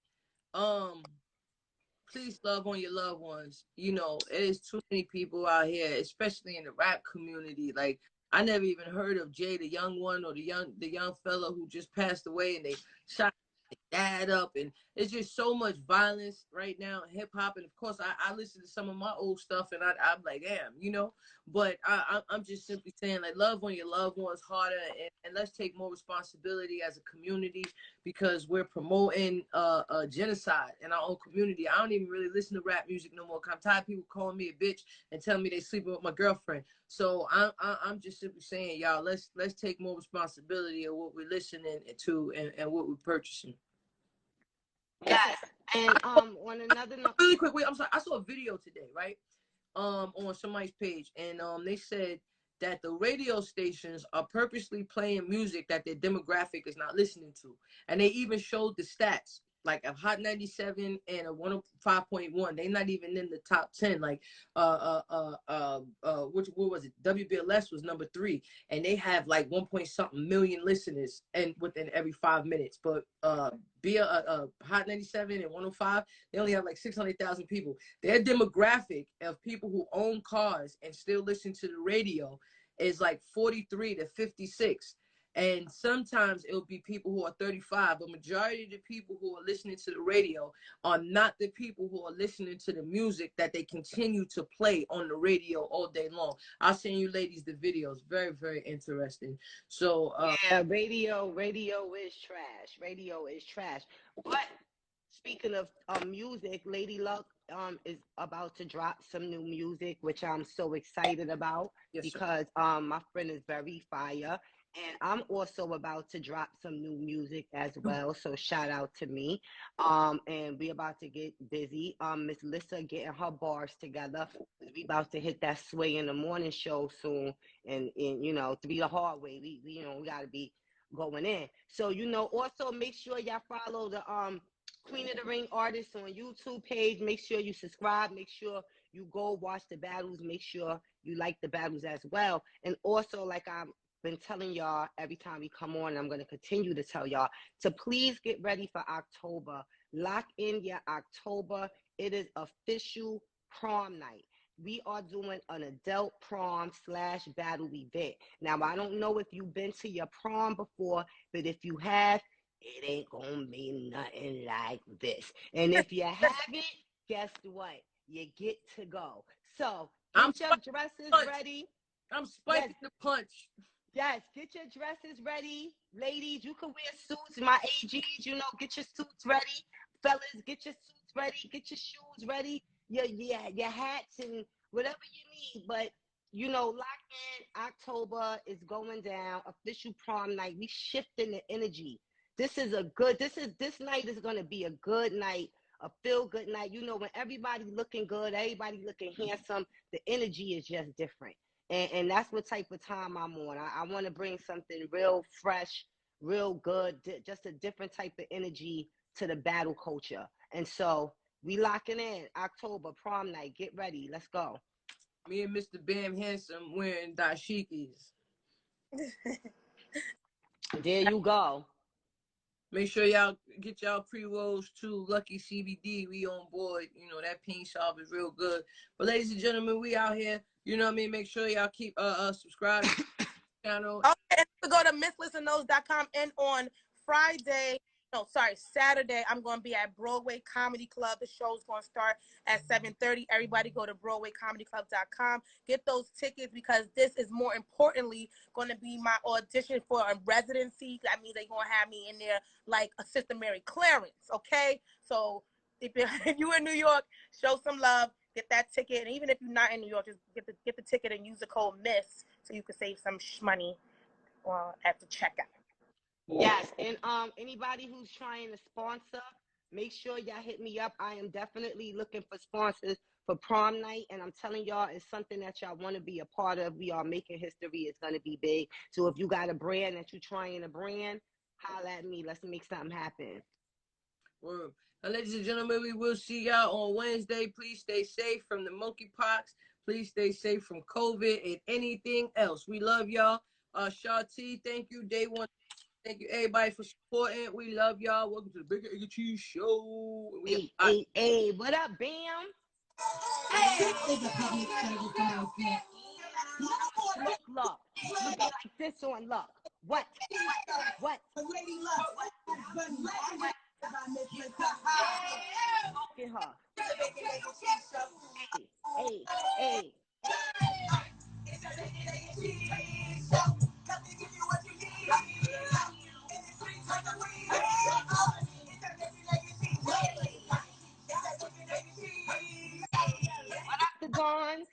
please love on your loved ones. You know, it is too many people out here, especially in the rap community. Like, I never even heard of Jay, the young one, or the young fella who just passed away and they shot his dad up. And it's just so much violence right now in hip hop. And of course, I listen to some of my old stuff and I'm like, damn, you know. But I'm just simply saying, like, love on your loved ones harder, and let's take more responsibility as a community because we're promoting genocide in our own community. I don't even really listen to rap music no more. I'm tired of people calling me a bitch and telling me they sleeping with my girlfriend. So I'm just simply saying, y'all, let's take more responsibility of what we're listening to and what we're purchasing. Yes, and on another note, really quick, wait, I'm sorry. I saw a video today, right? On somebody's page, and they said that the radio stations are purposely playing music that their demographic is not listening to, and they even showed the stats, like a Hot 97 and a 105.1. They're not even in the top 10. Like what was it? WBLS was number 3, and they have like 1 million listeners and within every 5 minutes. But Hot 97 and 105, they only have like 600,000 people. Their demographic of people who own cars and still listen to the radio is like 43 to 56. And sometimes it'll be people who are 35, but majority of the people who are listening to the radio are not the people who are listening to the music that they continue to play on the radio all day long. I'll send you ladies the videos. Very, very interesting. So yeah, radio is trash. Radio is trash. But speaking of music, Lady Luck is about to drop some new music, which I'm so excited about because my friend is very fire. And I'm also about to drop some new music as well. So shout out to me. And we about to get busy. Miss Lissa getting her bars together. We about to hit that Sway in the Morning show soon. And you know, 3 the hard way. We you know, we gotta be going in. So, you know, also make sure y'all follow the Queen of the Ring artists on YouTube page. Make sure you subscribe. Make sure you go watch the battles. Make sure you like the battles as well. And also, like I'm been telling y'all every time we come on, and I'm going to continue to tell y'all to please get ready for October. Lock in your October. It is official prom night. We are doing an adult prom / battle event. Now, I don't know if you've been to your prom before, but if you have, it ain't going to be nothing like this. And if you haven't, guess what? You get to go. So I'm get your spiking dresses punch. ready. I'm spiking the punch. Yes, get your dresses ready. Ladies, you can wear suits. My AGs, you know, get your suits ready. Fellas, get your suits ready. Get your shoes ready. Your hats and whatever you need. But, you know, lock in. October is going down. Official prom night. We shifting the energy. This night is going to be a good night, a feel-good night. You know, when everybody looking good, everybody looking handsome, the energy is just different. And that's what type of time I'm on. I want to bring something real fresh, real good, just a different type of energy to the battle culture. And so we locking in October prom night. Get ready. Let's go. Me and Mr. Bam Handsome wearing dashikis. There you go. Make sure y'all get y'all pre-rolls too. Lucky CBD, we on board. You know, that paint shop is real good. But ladies and gentlemen, we out here. You know what I mean? Make sure y'all keep subscribing to the channel. Okay, and to go to MissLissaKnows.com, and on Saturday, I'm going to be at Broadway Comedy Club. The show's going to start at 7:30. Everybody go to BroadwayComedyClub.com. Get those tickets, because this is more importantly going to be my audition for a residency. That means they're going to have me in there like Assistant Mary Clarence, okay? So if you're in New York, show some love. Get that ticket. And even if you're not in New York, just get the ticket and use the code MISS so you can save some money at the checkout. Yes, and anybody who's trying to sponsor, make sure y'all hit me up. I am definitely looking for sponsors for prom night, and I'm telling y'all, it's something that y'all want to be a part of. We are making history. It's going to be big. So if you got a brand that you're trying to brand, holla at me. Let's make something happen. Word. Now, ladies and gentlemen, we will see y'all on Wednesday. Please stay safe from the monkeypox. Please stay safe from COVID and anything else. We love y'all. Shawty, thank you. Day one. Thank you, everybody, for supporting. We love y'all. Welcome to the BEC Show. Hey, what up, Bam? Luck. You be like this on Luck. What? Get her. Hey. What up, the Dons?